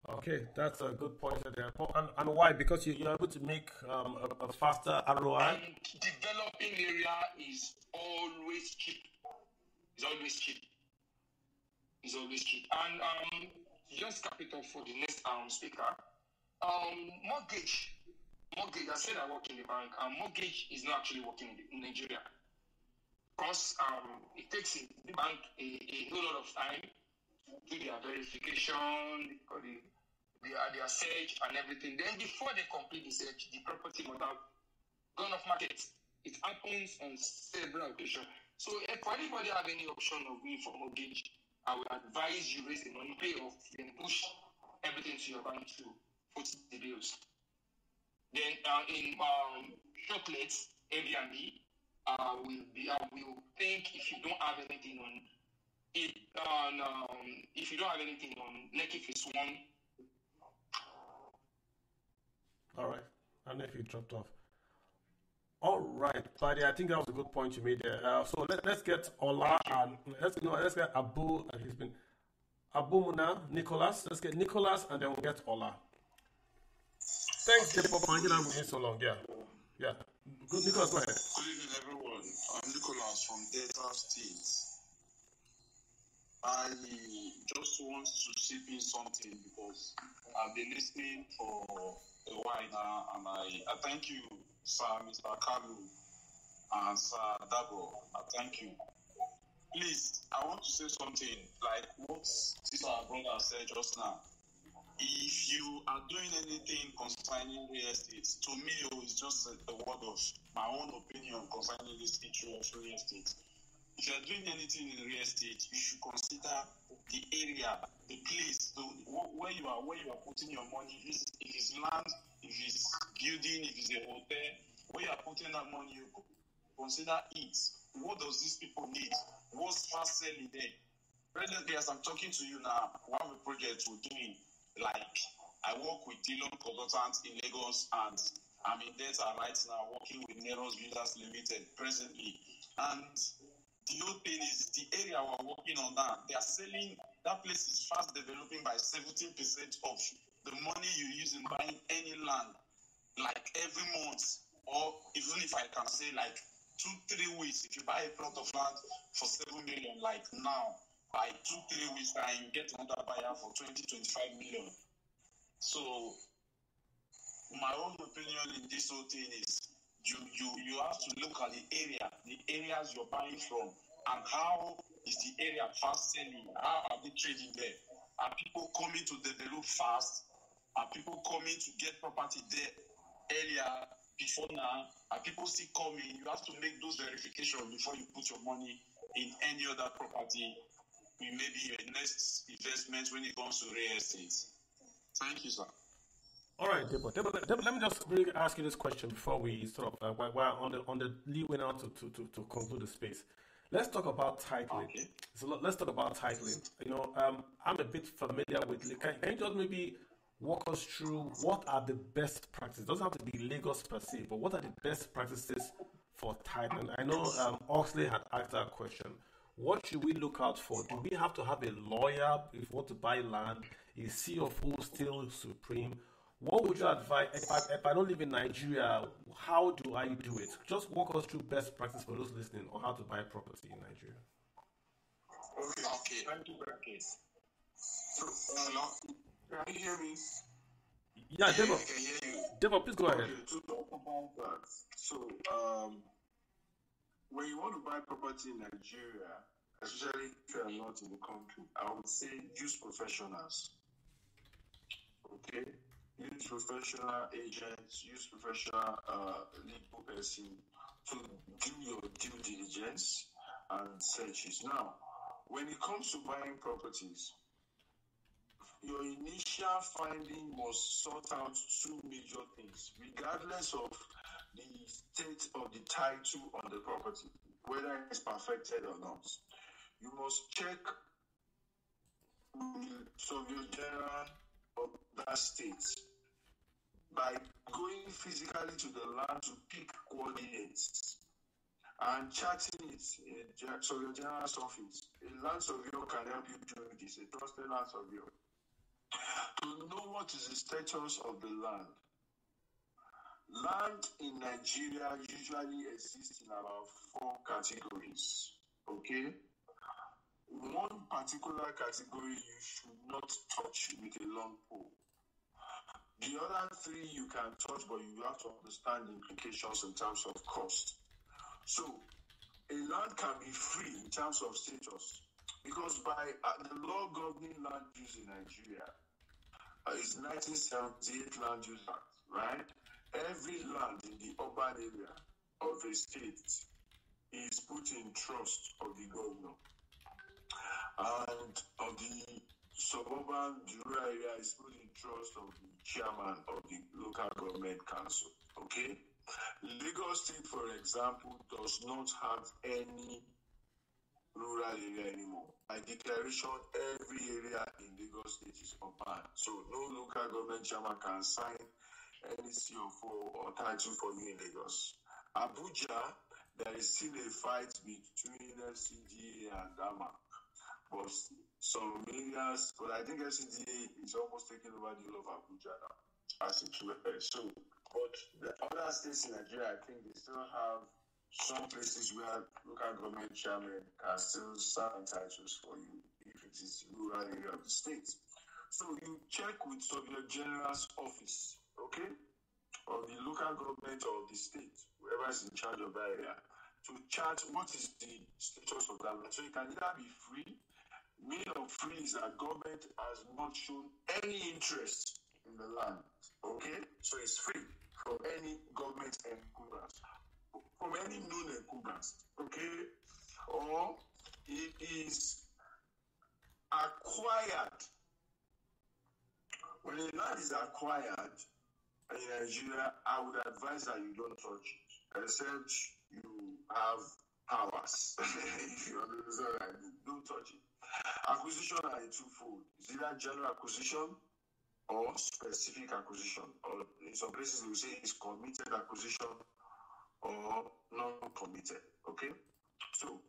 Okay, that's a good point there. And why? Because you're able to make a faster ROI? And developing area is always cheap. It's always cheap. And just cap it up for the next speaker. Mortgage. I said I work in the bank. Mortgage is not actually working in Nigeria. Because it takes the bank a whole lot of time to do their verification, their search and everything. Then before they complete the search, the property must have gone off market. It happens on several occasions. So if anybody have any option of going for mortgage, I would advise you raise the money, pay off, then push everything to your bank to put the bills. Then in shortlets, Airbnb will think if you don't have anything on it, if you don't have anything on Lekki Phase 1. All right. I don't know if you dropped off. All right, buddy. I think that was a good point you made there. So let's get Ola and let's get Abu. He's been Abu Muna, Nicholas. Let's get Nicholas and then we'll get Ola. Thanks, Dave, for hanging out with me so long. Yeah. Good, Nicholas. Go ahead. Good evening, everyone. I'm Nicholas from Delta State. I just want to chip in something because I've been listening for a while now, and I thank you, Sir Mr. Kalu and Sir Dabo. I thank you. Please, I want to say something like what this our brother said just now. If you are doing anything concerning real estate, to me, it's just a word of my own opinion concerning this issue of real estate. If you are doing anything in real estate, you should consider the area, the place, where you are putting your money. If it's land, if it's building, if it's a hotel, where you are putting that money, you consider it. What does these people need? What's fast selling there? Presently, as I'm talking to you now, one of the projects we're doing, like I work with Dillon Consultants in Lagos, and I'm in data right now working with Neros Builders Limited presently. And the whole thing is the area we're working on now, they are selling, that place is fast developing by 17% of the money you use in buying any land, like every month, or even if I can say like 2-3 weeks, if you buy a plot of land for 7 million, like now, by 2-3 weeks time, you get another buyer for 20-25 million. So my own opinion in this whole thing is you have to look at the areas you're buying from, and how is the area fast selling? How are they trading there? Are people coming to develop fast? Are people coming to get property there earlier, before now? Are people still coming? You have to make those verifications before you put your money in any other property. Maybe your next investment when it comes to real estate. Thank you, sir. All right, Debo, let me just really ask you this question before we sort of while on the leeway now to conclude the space. Let's talk about titling. Okay. So let's talk about titling. You know, I'm a bit familiar with. Can you just maybe walk us through what are the best practices? It doesn't have to be Lagos per se, but what are the best practices for titling? I know Oxley had asked that question. What should we look out for? Do we have to have a lawyer if we want to buy land? Is CFO still supreme? What would you advise if I don't live in Nigeria? How do I do it? Just walk us through best practice for those listening on how to buy property in Nigeria. Okay. Thank you, Brackets. So, can you hear me? Yeah, Debo. I can hear you. Debo, please go ahead. To talk about that, so when you want to buy property in Nigeria, especially if you are not in the country, I would say use professionals. Okay? Use professional agents, use professional legal person to do your due diligence and searches. Now, when it comes to buying properties, your initial finding must sort out two major things, regardless of the state of the title on the property, whether it's perfected or not. You must check with Surveyor General of that state by going physically to the land to pick coordinates and charting it in Surveyor General's office. A land surveyor can help you do this, a trusted land surveyor, to know what is the status of the land. Land in Nigeria usually exists in about 4 categories, okay? One particular category you should not touch with a long pole. The other 3 you can touch, but you have to understand the implications in terms of cost. So, a land can be free in terms of status, because by the law governing land use in Nigeria, is 1978 Land Use Act, right? Every land in the urban area of a state is put in trust of the governor, and of the suburban rural area is put in trust of the chairman of the local government council. Okay, Lagos State, for example, does not have any rural area anymore. By declaration, every area in Lagos State is urban. So no local government chairman can sign any CO4 or title for you in Lagos. Abuja, there is still a fight between FCDA and Dama. But some areas, but I think FCDA is almost taking over the whole of Abuja now, as it were. So, but the other states in Nigeria, I think they still have some places where local government chairman can still sign titles for you if it is rural area of the state. So you check with your general's office, okay, of the local government or the state, whoever is in charge of that area, to chart what is the status of that land. So it can either be free. Meaning of free is that government has not shown any interest in the land, okay? So it's free from any government encumbrance, from any known encumbrance, okay? Or it is acquired. When a land is acquired in Nigeria, I would advise that you don't touch it, except you have powers. If you understand what I mean, don't touch it. Acquisition are twofold. It's either general acquisition or specific acquisition. Or in some places they will say it's committed acquisition or non-committed. Okay? So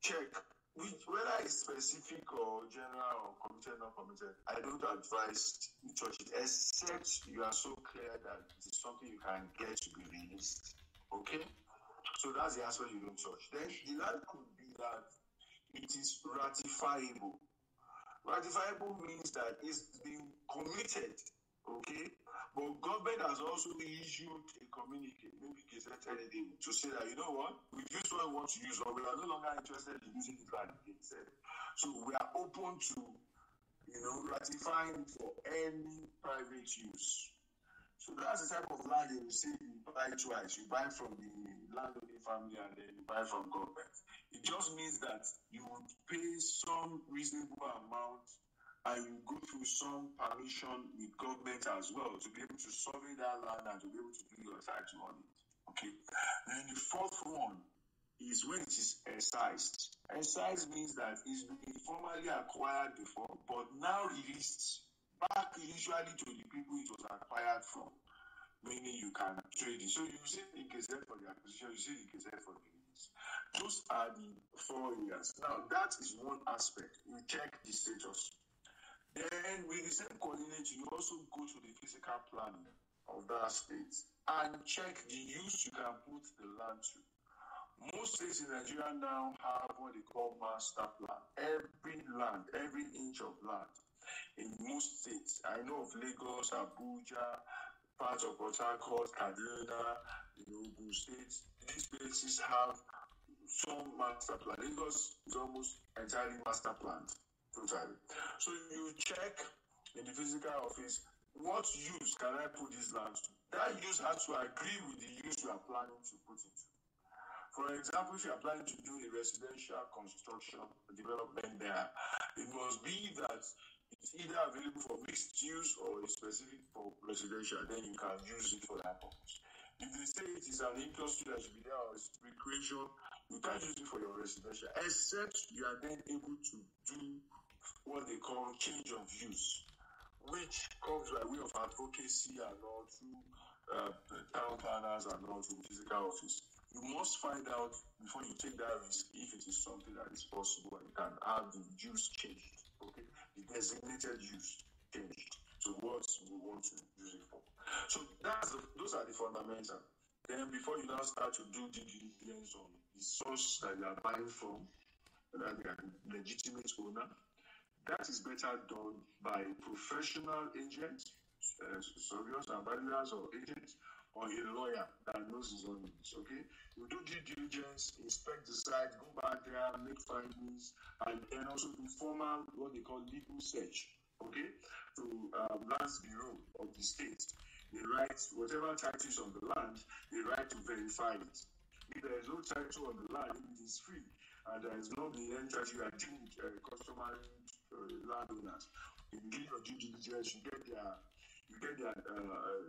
check whether it's specific or general or committed, non-committed. I don't advise you touch it, except you are so clear that it is something you can get to be released. Okay? So that's the aspect you don't touch. Then the land could be that it is ratifiable. Ratifiable means that it's been committed, okay? But government has also issued a communique, maybe gazetted anything, to say that, you know what, we've used what we want to use, or we are no longer interested in using it like it said. So we are open to, ratifying for any private use. So that's the type of land you will see you buy twice. You buy from the landowning family and then you buy from government. It just means that you would pay some reasonable amount and you go through some permission with government as well to be able to survey that land and to be able to do your title on it. Okay. Then the fourth one is when it is excised. Excised means that it's been formally acquired before, but now released back usually to the people it was acquired from. Meaning you can trade it. So you see the gazette for the acquisition, you see the gazette for the release. Those are the 4 areas. Now that is one aspect. You check the status. Then with the same coordinate, you also go to the physical planning of that state and check the use you can put the land to. Most states in Nigeria now have what they call master plan. Every land, every inch of land in most states. I know of Lagos, Abuja, parts of Port Harcourt, Kaduna, Ogun State. These places have some master plan. Lagos is almost entirely master planned, totally. So you check in the physical office, what use can I put this land to? That use has to agree with the use you are planning to put it to. For example, if you are planning to do a residential construction development there, it must be that it's either available for mixed use or is specific for residential, then you can use it for that purpose. If they say it is an industry that should be there or it's recreation, you can't use it for your residential, except you are then able to do what they call change of use, which comes by way of advocacy and all through town planners and all through the physical office. You must find out before you take that risk if it is something that is possible and you can have the use changed, okay? The designated use changed to what we want to use it for. So those are the fundamentals. Then before you now start to do due diligence on the source that you are buying from, that you are legitimate owner, that is better done by professional agents, surveyors and valuers or agents, or a lawyer that knows his own needs, okay? You do due diligence, inspect the site, go back there, make findings, and then also do formal, what they call legal search, okay? To Lands Bureau of the state. They write whatever title is on the land, they write to verify it. If there is no title on the land, it is free, and there is no end title, you are dealing with customary landowners. You do your due diligence, you get their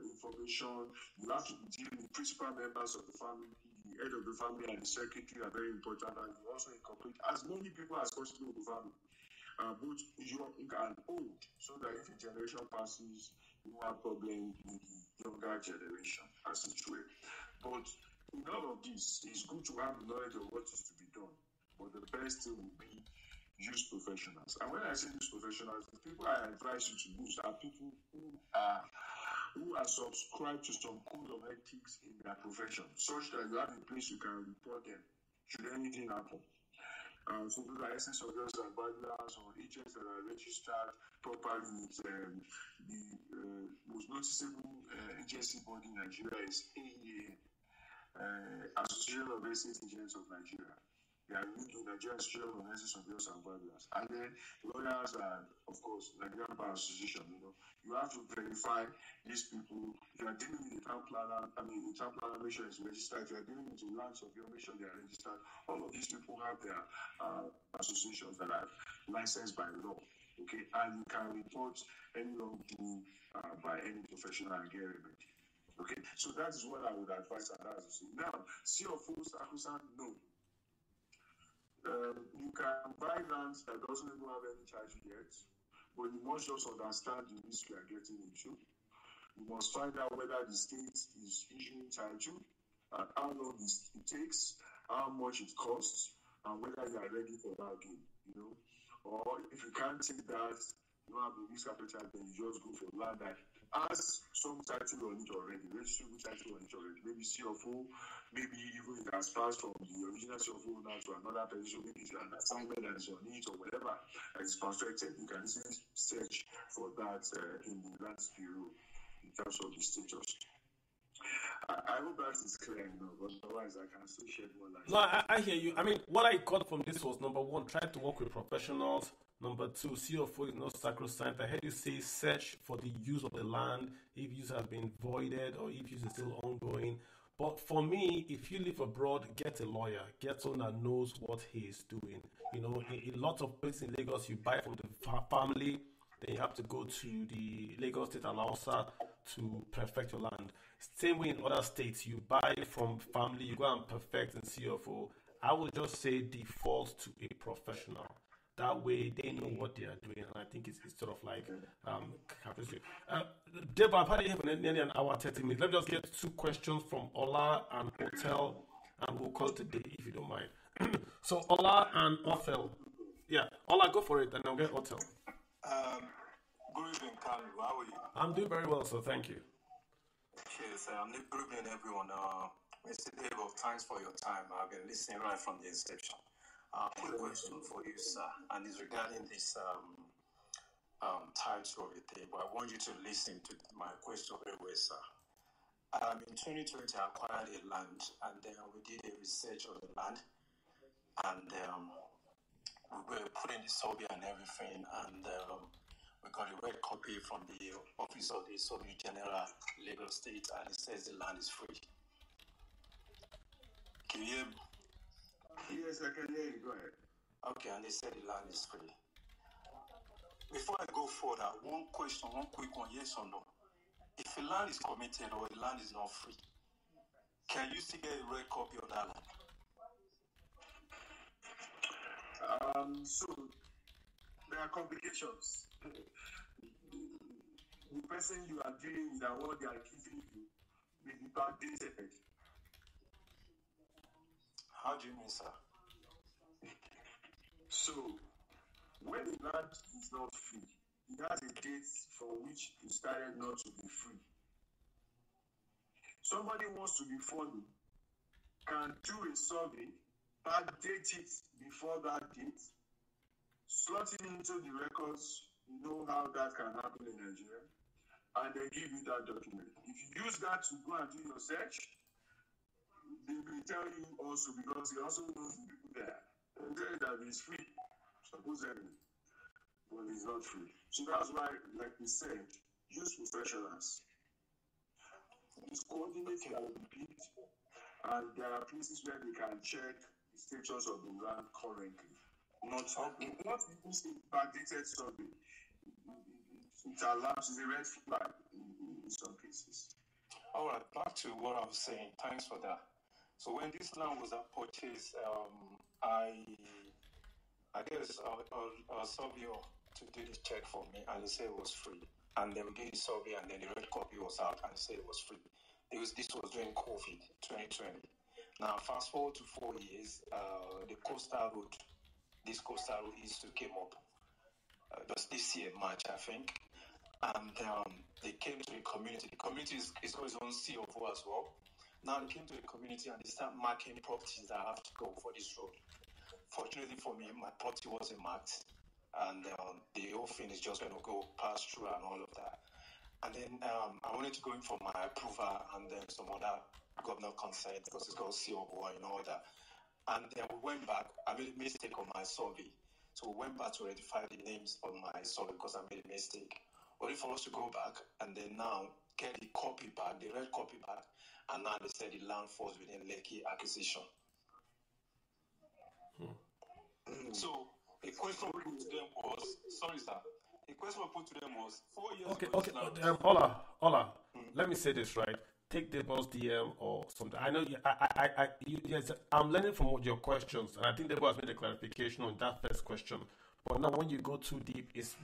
information. You have to be dealing with principal members of the family, the head of the family and the secretary are very important, and you also incorporate as many people as possible in the family, both young and old, so that if a generation passes, you won't have problem with the younger generation as it were. But in all of this, it's good to have the knowledge of what is to be done. But the best thing will be use professionals. And when I say use professionals, the people I advise you to use are people who are subscribed to some code of ethics in their profession, such that you have a place you can report them should anything happen. So those are essence of yours and badgers or agents that are registered properly with the most noticeable agency body in Nigeria is AEA, Association of Estate Agents of Nigeria. They are linked to Nigerian Association of Essence of yours and badgers. And then lawyers and, of course, Nigerian Bar Association. You have to verify these people. If you are dealing with a town planner, the town planner, make sure it's registered. If you are dealing with the lands of your, make sure they are registered. All of these people have their associations that are licensed by law. Okay, and you can report any wrongdoing by any professional and get remedy. Okay, so that is what I would advise and that's to say. Now, CFO sacrosanct, no. You can buy lands that doesn't even have any title yet, but you must just understand the risk you are getting into. You must find out whether the state is issuing title and how long it takes, how much it costs, and whether you are ready for that game, Or if you can't take that, you don't have the risk appetite, then you just go for land that has some title on it already, registrable title on it already. Maybe CFO, maybe even it has passed from the original CFO now to another position, maybe it's an assignment that is on it or whatever that is perfected. You can easily search for that in the Lands Bureau in terms of the status. I hope that is clear, but otherwise I can still shed more light. No, I hear you. What I got from this was, number one, try to work with professionals. Number two, CFO is not sacrosanct. I heard you say search for the use of the land, if use has been voided or if use is still ongoing. But for me, if you live abroad, get a lawyer. Get someone that knows what he is doing. In lots of places in Lagos, you buy from the family, then you have to go to the Lagos State Alausa to perfect your land. Same way in other states, you buy from family, you go and perfect in CFO. I would just say default to a professional. That way they know what they are doing, and I think it's sort of like Deba, I've had you here for nearly an hour, 30 minutes. Let me just get two questions from Ola and Hotel, and we'll call it a day if you don't mind. So Ola and Othel. Yeah, Ola, go for it, and I'll get Hotel. Good evening, Carlo. How are you? I'm doing very well, so thank you. Cheers. Good evening, everyone. Mr. Debo, thanks for your time. I've been listening right from the inception. Quick question for you, sir, and it's regarding this title of the table. I want you to listen to my question very well, sir. In 2020, I acquired a land, and then we did a research on the land, and we were putting the survey and everything, and we got a red copy from the Office of the Survey General, Lagos State, and it says the land is free. Can you hear me? Yes, I can hear you. Go ahead. Okay, and they said the land is free. Before I go further, one question, one quick one, yes or no? If a land is committed or the land is not free, can you still get a red copy of that land? So there are complications. The person you are dealing with and what they are giving you may be backdated. How do you mean, sir? So, when the land is not free, it has a date for which it started not to be free. Somebody wants to be funny, can do a survey, backdate it before that date, slot it into the records, you know how that can happen in Nigeria, and then give you that document. If you use that to go and do your search, they will tell you also, because he also knows the people there. They'll tell you that it's free, supposedly, but it's not free. So that's why, like we said, use professionals. Use coordinates that will be picked, and there are places where they can check the status of the land currently. Not people say backdated survey. It allows the red flag in some cases. All right, back to what I was saying. Thanks for that. So when this land was purchased, I guess a surveyor to do the check for me, and he said it was free. And then we did the survey, and then the red copy was out, and he said it was free. This was during COVID 2020. Now, fast forward to 4 years, this coastal road is to came up. Just this year, March, I think. And they came to the community. The community is always on COO as well. Now they came to the community and they start marking properties that have to go for this road. Fortunately for me, my property wasn't marked, and the whole thing is just going to go pass through and all of that. And then I wanted to go in for my approval and then some other governor consent because it's got COO and all that. And then we went back. I made a mistake on my survey. So we went back to rectify the names on my survey because I made a mistake. Only for us to go back and then now get the copy back, the red copy back, and now they said the land falls within Lekki acquisition. So the question we put to them was, sorry sir, the question we put to them was 4 years ago. Okay. Ola. Let me say this right. Take the boss DM or something. I know yes, I'm learning from what your questions, and I think the boss made a clarification on that first question. But now when you go too deep, it's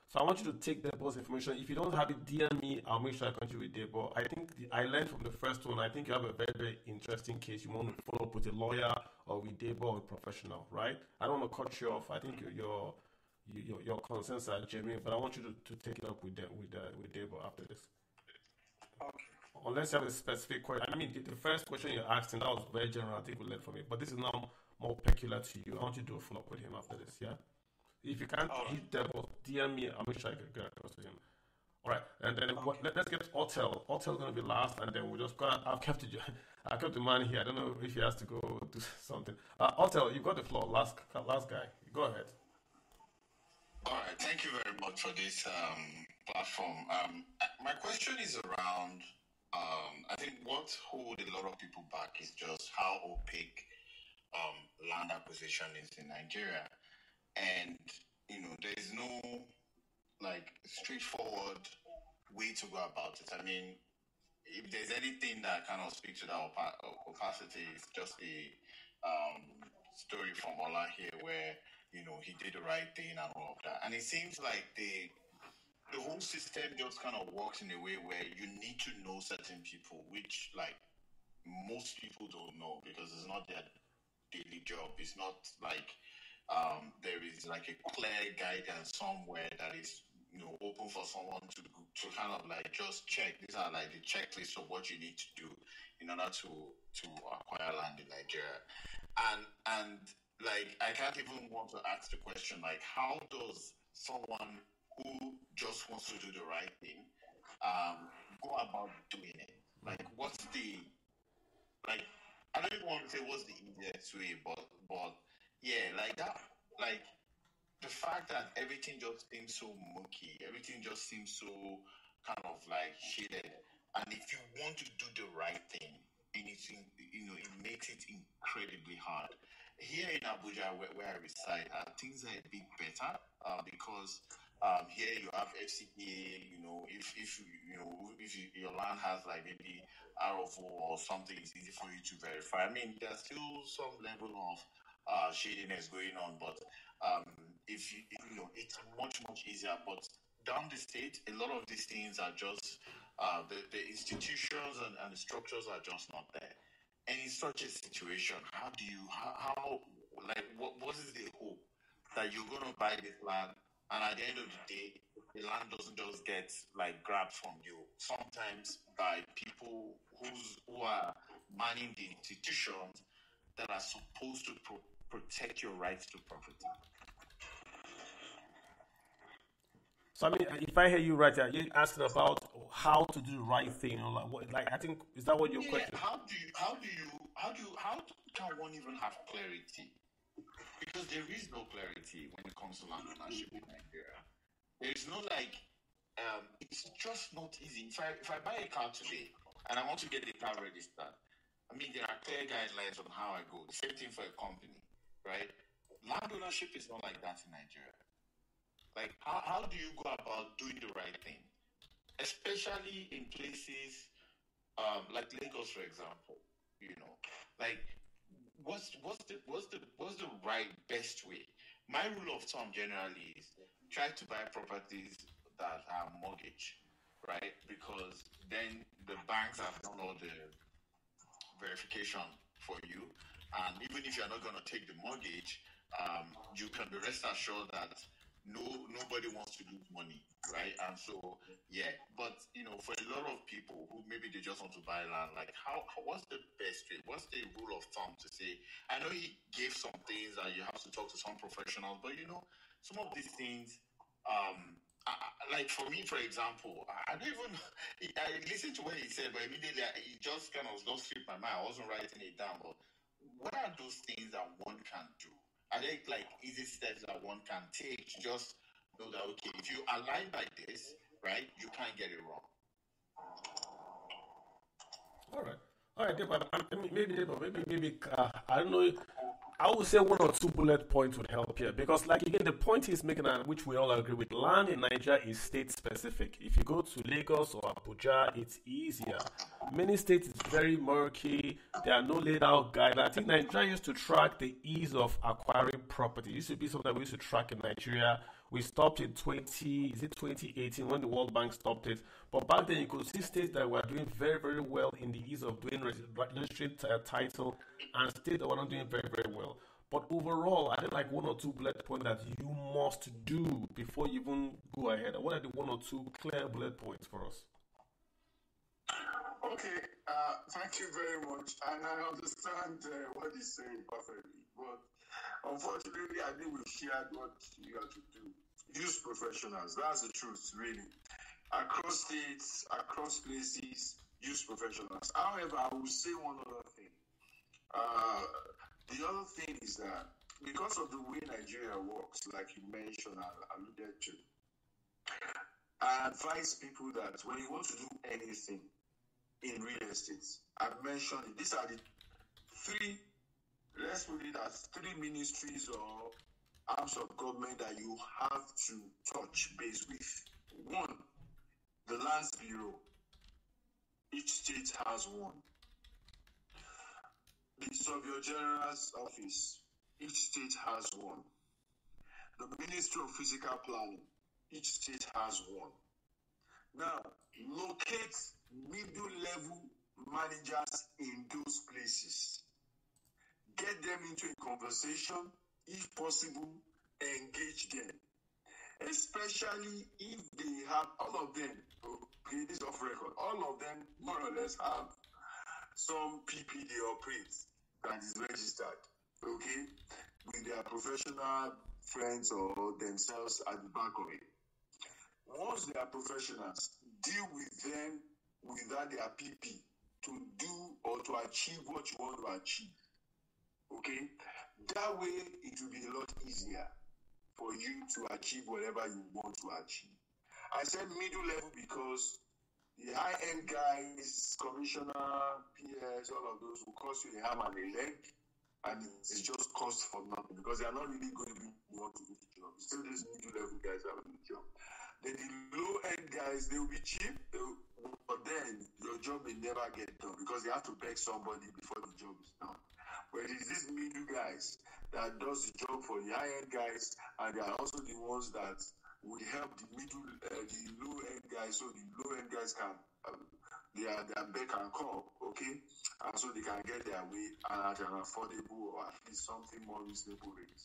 So I want you to take the boss information. If you don't have it, DM me. I'll make sure I contribute with it. But I think I learned from the first one. I think you have a very, very interesting case. You want to follow up with a lawyer or with Debo or a professional, right? I don't want to cut you off. I think your concerns are genuine, but I want you to take it up with Debo after this. Okay. Unless you have a specific question. I mean, the first question you asked, and that was very general. I think we learned from it. But this is now more peculiar to you. I want you to do a follow up with him after this. Yeah. If you can't hit Debo, DM me. I'll make sure I can get across to him. All right, and then let's get Otel. Otel's gonna be last, and then we'll just go. I kept the man here. I don't know if he has to go do something. Otel, you got the floor. Last guy. Go ahead. All right. Thank you very much for this platform. My question is around. I think what holds a lot of people back is just how opaque land acquisition is in Nigeria. And, there is no, straightforward way to go about it. I mean, if there's anything that kind of speaks to that opacity, it's just a story from Ola here where, he did the right thing and all of that. And it seems like the whole system just kind of works in a way where you need to know certain people, which, most people don't know because it's not their daily job. It's not like there is a clear guidance somewhere that is open for someone to kind of just check. These are the checklist of what you need to do in order to acquire land in Nigeria. And I can't even want to ask the question how does someone who just wants to do the right thing go about doing it? What's the I don't even want to say what's the easiest way, but yeah, that, the fact that everything just seems so murky, everything just seems so kind of shaded, and if you want to do the right thing, it makes it incredibly hard. Here in Abuja, where I reside, things are a bit better because here you have FCPA. If your land has maybe RFO or something, it's easy for you to verify. I mean, there's still some level of shadiness going on, but it's much easier. But down the state, a lot of these things are just the institutions and the structures are just not there. And in such a situation, what is the hope that you're going to buy this land, and at the end of the day, the land doesn't just get grabbed from you? Sometimes by people who are manning the institutions that are supposed to protect your rights to property. So I mean, if I hear you right, you're asking about how to do the right thing, I think is that what your question? How can one even have clarity? Because there is no clarity when it comes to land ownership in Nigeria. There is no it's just not easy. If I buy a car today and I want to get the car registered, I mean there are clear guidelines on how I go. The same thing for a company, right? Land ownership is not like that in Nigeria. How do you go about doing the right thing? Especially in places like Lagos, for example. You know, like what's the right best way? My rule of thumb generally is try to buy properties that are mortgage, right? Because then the banks have done all the verification for you. And even if you're not going to take the mortgage, you can be rest assured that nobody wants to lose money, right? And so, yeah. But for a lot of people who maybe they just want to buy land, like what's the best way? What's the rule of thumb to say? I know he gave some things that you have to talk to some professionals, but some of these things. Like for me, for example, I don't even. I listened to what he said, but immediately it just kind of lost slipped my mind. I wasn't writing it down, but what are those things that one can do? Are they like easy steps that one can take to just know that okay, if you align like this, right, you can't get it wrong. All right, Dave, maybe I don't know. I would say one or two bullet points would help here because, like again, the point he's making, and which we all agree with, land in Nigeria is state specific. If you go to Lagos or Abuja, it's easier. Many states it's very murky. There are no laid out guidelines. I think Nigeria used to track the ease of acquiring property. It used to be something that we used to track in Nigeria. We stopped in 2018 when the World Bank stopped it. But back then you could see states that were doing very, very well in the ease of doing registering title and states that were not doing very, very well. But overall, I think like one or two bullet points that you must do before you even go ahead. What are the one or two clear bullet points for us? Okay, thank you very much. And I understand what he's saying perfectly. But unfortunately, I think we've shared what you have to do. Use professionals. That's the truth, really. Across states, across places, use professionals. However, I will say one other thing. The other thing is that because of the way Nigeria works, like you mentioned, I alluded to, I advise people that when you want to do anything in real estate, I've mentioned it. These are the three, let's put it as three ministries or arms of government that you have to touch base with. One, the Lands Bureau. Each state has one. The Surveyor General's office. Each state has one. The Ministry of Physical Planning. Each state has one. Now, locate middle-level managers in those places. Get them into a conversation. If possible, engage them. Especially if they have, all of them, okay, this is off record, all of them more or less have some PP they operate that is registered, okay, with their professional friends or themselves at the back of it. Once they are professionals, deal with them without their PP to do or to achieve what you want to achieve, okay? That way, it will be a lot easier for you to achieve whatever you want to achieve. I said middle level because the high-end guys, commissioner, PS, all of those will cost you a arm and a leg, and it's just cost for nothing because they are not really going to be want to do the job. Still, these middle level guys are doing the job. Then the low-end guys, they will be cheap, but then your job may never get done because they have to beg somebody before the job is done. But it is these middle guys that does the job for the high-end guys, and they are also the ones that would help the low-end guys, so the low-end guys can, their beck and call, okay? And so they can get their way at an affordable or at least something more reasonable rate.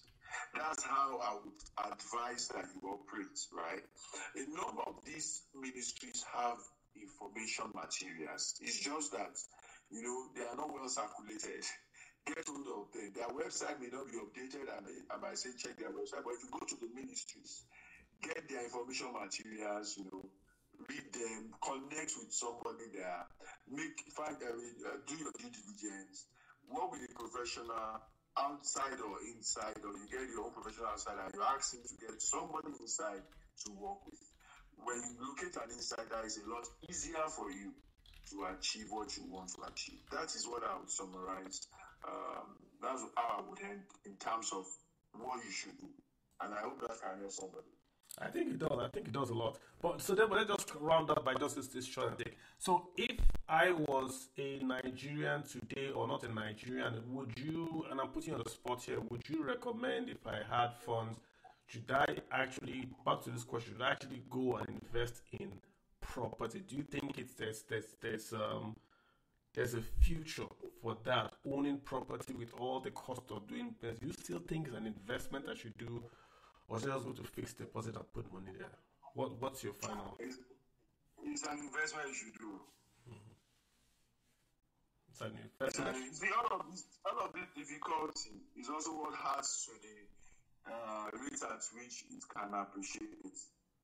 That's how I would advise that you operate, right? A number of these ministries have information materials. It's just that, they are not well circulated. Get hold of them. Their website may not be updated. I might say check their website, but if you go to the ministries, get their information materials, read them, connect with somebody there, do your due diligence, work with a professional outside or inside, or you get your own professional outside and you're asking to get somebody inside to work with. When you locate an insider, it's a lot easier for you to achieve what you want to achieve. That is what I would summarize. That's how I would end in terms of what you should do. And I hope that can help somebody. I think it does. I think it does a lot. But so then, but let's just round up by just this short and take. So if I was a Nigerian today, or not a Nigerian, would you? And I'm putting you on the spot here. Would you recommend, if I had funds, should I actually, back to this question, should I actually go and invest in property? Do you think it's there's a future for that, owning property with all the cost of doing business? Do you still think it's an investment I should do, or should I just go to fixed deposit and put money there? What's your final? It's an investment you should do. It's an investment. See, all of this difficulty is also what has to the rate at which it can appreciate.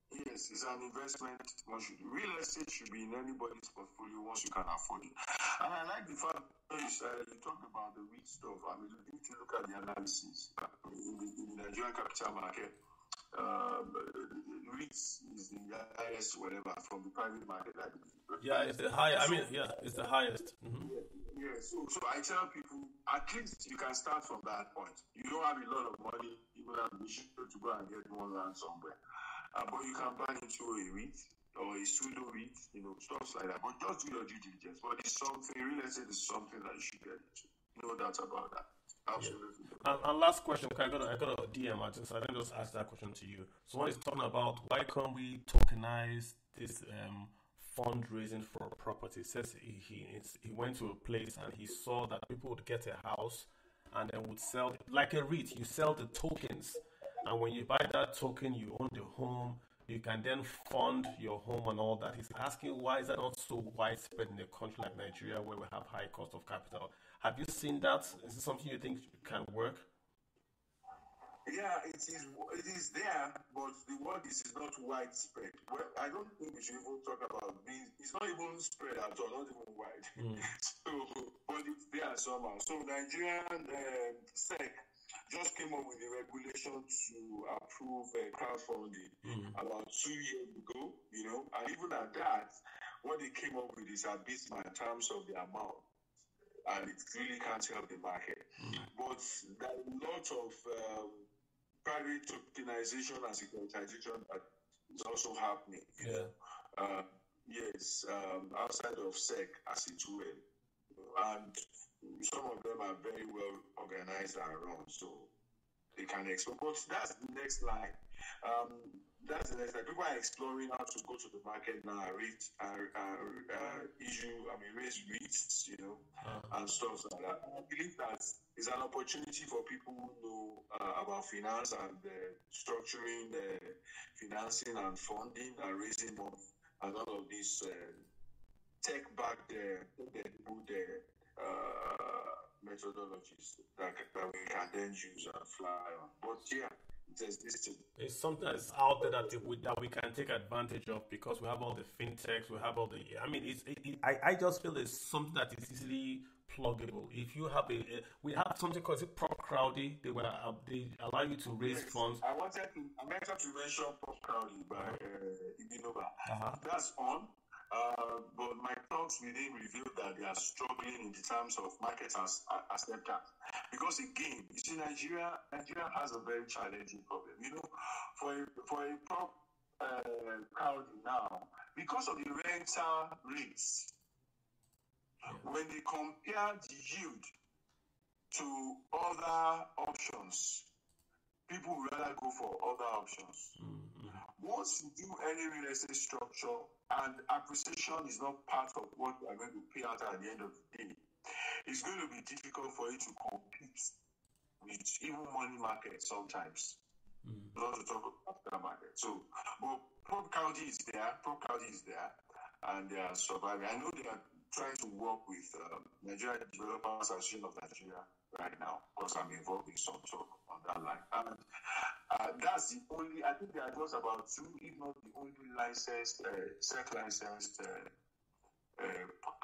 Yes, it's an investment one should do. Real estate should be in anybody's portfolio once you can afford it. And I like the fact that you talked about the REIT stuff. I mean, if you look at the analysis in the Nigerian capital market, REITs is the highest, whatever, from the private market. Yeah, it's the highest. I mean, yeah, it's the highest. Mm-hmm. Yeah, so I tell people, at least you can start from that point. You don't have a lot of money, you don't have mission to go and get more land somewhere. But you can buy into a REIT or a pseudo REIT, stuff like that. But just do your due diligence. But it's something, real estate is something that you should get into. No doubt about that. Absolutely. Yeah. And last question, I got a DM. I didn't just ask that question to you. So what he's talking about, why can't we tokenize this fundraising for a property? He says he went to a place and he saw that people would get a house and then would sell it. Like a REIT, you sell the tokens. And when you buy that token, you own the home. You can then fund your home and all that. He's asking, why is that not so widespread in a country like Nigeria, where we have high cost of capital? Have you seen that? Is it something you think can work? Yeah, it is there, but the word is not widespread. Well, I don't think we should even talk about being. It's not even spread at all, not even wide. So, but it's there somehow. So Nigerian SEC just came up with a regulation to approve crowdfunding about 2 years ago, and even at that, what they came up with is abysmal in terms of the amount, and it really can't help the market. But there are a lot of private tokenization and securitization that is also happening. Yes, outside of SEC as it were, and some of them are very well organized and run, so they can explore. But that's the next line. That's the next line. People are exploring how to go to the market now, raise REITs, and stuff like that. I believe that is an opportunity for people who know about finance and structuring, financing and funding and raising money and all of these tech-backed methodologies that we can then use and fly on. But yeah, it's something that's out there that we can take advantage of, because we have all the fintechs, we have all the. I mean, I just feel it's something that is easily pluggable. If you have we have something called Prop Crowdy. They allow you to raise funds. I wanted to mention Prop Crowdy by Ibinova. That's on. But my talks with him revealed that they are struggling in the terms of market acceptance. Because again, you see, Nigeria has a very challenging problem. For a prop crowd now, because of the rental rates, when they compare the yield to other options, people would rather go for other options. Once you do any real estate structure and appreciation is not part of what you are going to pay out at the end of the day, it's going to be difficult for you to compete with even money market sometimes. Not to talk about that market. So, but Prop County is there, and they are surviving. I know they are trying to work with Nigerian Developers Association of Nigeria right now, because I'm involved in some talk on that line. And that's the only, I think there are just about two, if not the only licensed, SEC-licensed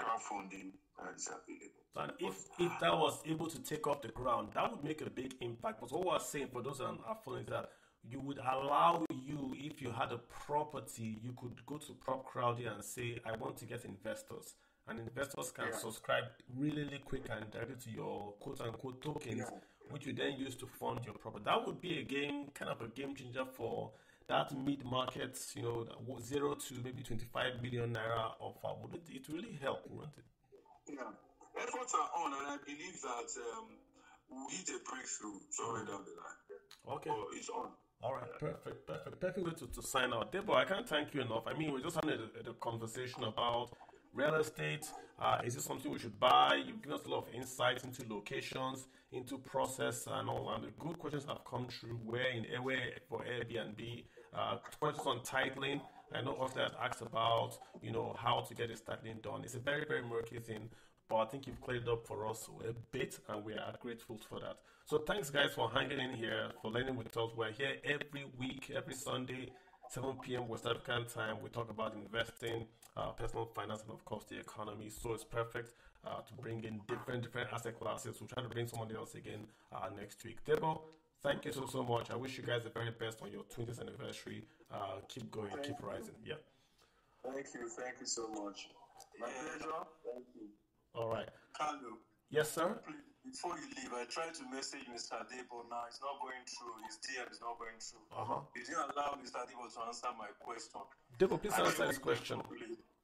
crowdfunding is available. And if that was able to take off the ground, that would make a big impact. But what we're saying for those that are following is that you would allow if you had a property, you could go to Prop Crowdy and say, I want to get investors. And investors can subscribe really quick and directly to your quote-unquote tokens, which you then use to fund your property. That would be kind of a game changer for that mid-market, 0 to maybe 25 million naira offer, would it really help, wouldn't it? Yeah. Efforts are on, and I believe that we'll hit a breakthrough somewhere down the line. Okay. So it's on. All right, perfect way to sign out. Debo, I can't thank you enough. I mean, we're just having a conversation about real estate. Is this something we should buy? You've given us a lot of insights into locations, into process, and all. And the good questions have come through. Where for Airbnb, questions on titling. I know also has asked about how to get this titling done. It's a very, very murky thing, but I think you've cleared it up for us a bit, and we are grateful for that. So thanks, guys, for hanging in here, for learning with us. We're here every week, every Sunday, 7 p.m. West African time. We talk about investing, personal finance, and of course the economy. So it's perfect to bring in different asset classes. We'll try to bring someone else again next week. Debo, thank you so much. I wish you guys the very best on your 20th anniversary. Keep going, keep rising. Yeah. Thank you so much. My pleasure. Thank you. All right. Carlo. Yes, sir. Before you leave, I tried to message Mr. Debo now. It's not going through. His DM is not going through. You didn't allow Mr. Debo to answer my question. Debo, please answer his question.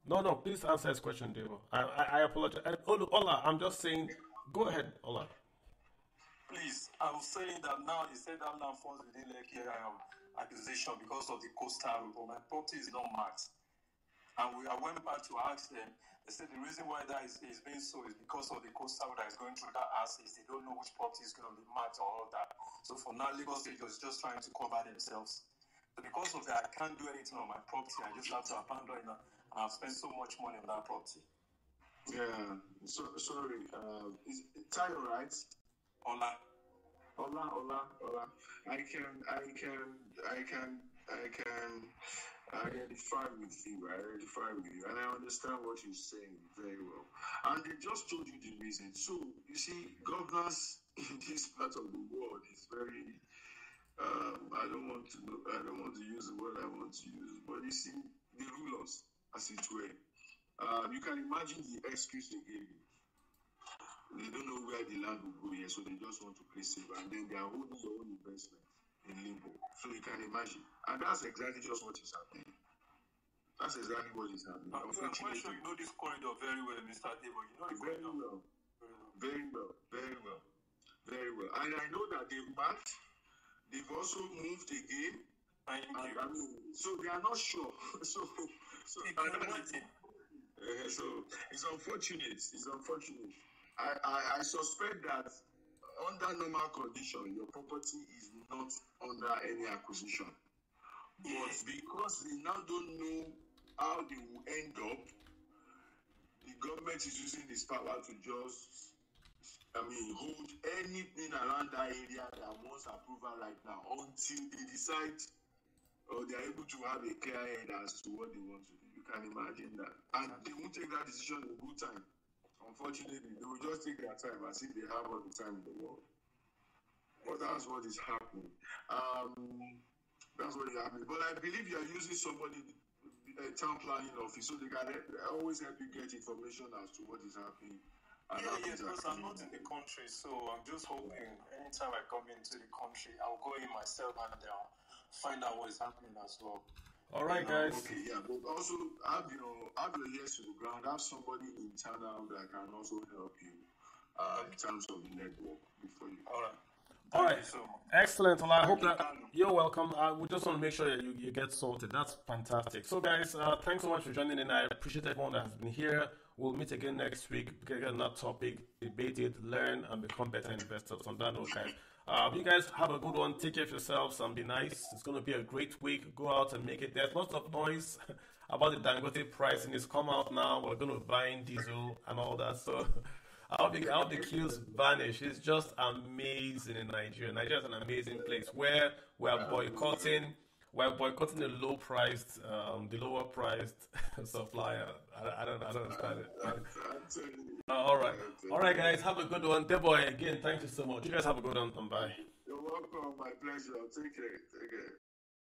No, please answer his question, Debo. I apologize. Ola, I'm just saying, go ahead, Ola. Please, I was saying that now, he said that now falls within Lekki acquisition because of the coastal road, but my property is not marked. And I went back to ask them. They said the reason why that is being so is because of the coastal that is going through that assets. They don't know which property is going to be marked or all that. So for now, Lagos State is just trying to cover themselves. So because of that, I can't do anything on my property. I just have to abandon it. And I've spent so much money on that property. Yeah. Sorry. Is Tayo right? Ola. I can identify with you, and I understand what you're saying very well. And they just told you the reason. So, you see, governance in this part of the world is very, I don't want to use the word I want to use, but you see, they rule us, as it were. You can imagine the excuse they gave you. They don't know where the land will go yet, so they just want to play safe, and then they are holding your own investment in limbo. So you can imagine. And that's exactly just what is happening. Unfortunately, you know this corridor very well, Mr. Debo. You know the corridor. Very well. And I know that they've marked. They've also moved again. Thank you. I mean, so they are not sure. So it's unfortunate. I suspect that under normal condition, your property is not under any acquisition. But because they now don't know how they will end up, the government is using this power to just, hold anything around that area that wants approval right now until they decide or they are able to have a clear head as to what they want to do. You can imagine that. And they won't take that decision in good time. Unfortunately, they will just take their time as if they have all the time in the world. But that's what is happening. But I believe you are using somebody, a town planning office, so they can always help you get information as to what is happening. Because I'm not in the country, so I'm just hoping anytime I come into the country, I'll go in myself and find out what is happening as well. All right, guys. Okay, yeah, but also have your ears to the ground. Have somebody internal that can also help you in terms of the network before you. All right. Excellent. Well, I hope that you're welcome. We just want to make sure that you get sorted. That's fantastic. So, guys, thanks so much for joining in. I appreciate everyone that has been here. We'll meet again next week. Get another topic, debate it, learn, and become better investors. On that note, guys. You guys have a good one. Take care of yourselves and be nice. It's going to be a great week. Go out and make it. There's lots of noise about the Dangote pricing. It's come out now. We're going to buy in diesel and all that. So I hope the queues vanish. It's just amazing in Nigeria. Nigeria is an amazing place where we're boycotting the lower priced supplier. I don't understand it. All right, guys, have a good one. Deboy, again, thank you so much. You guys have a good one. Bye. You're welcome. My pleasure. Take care.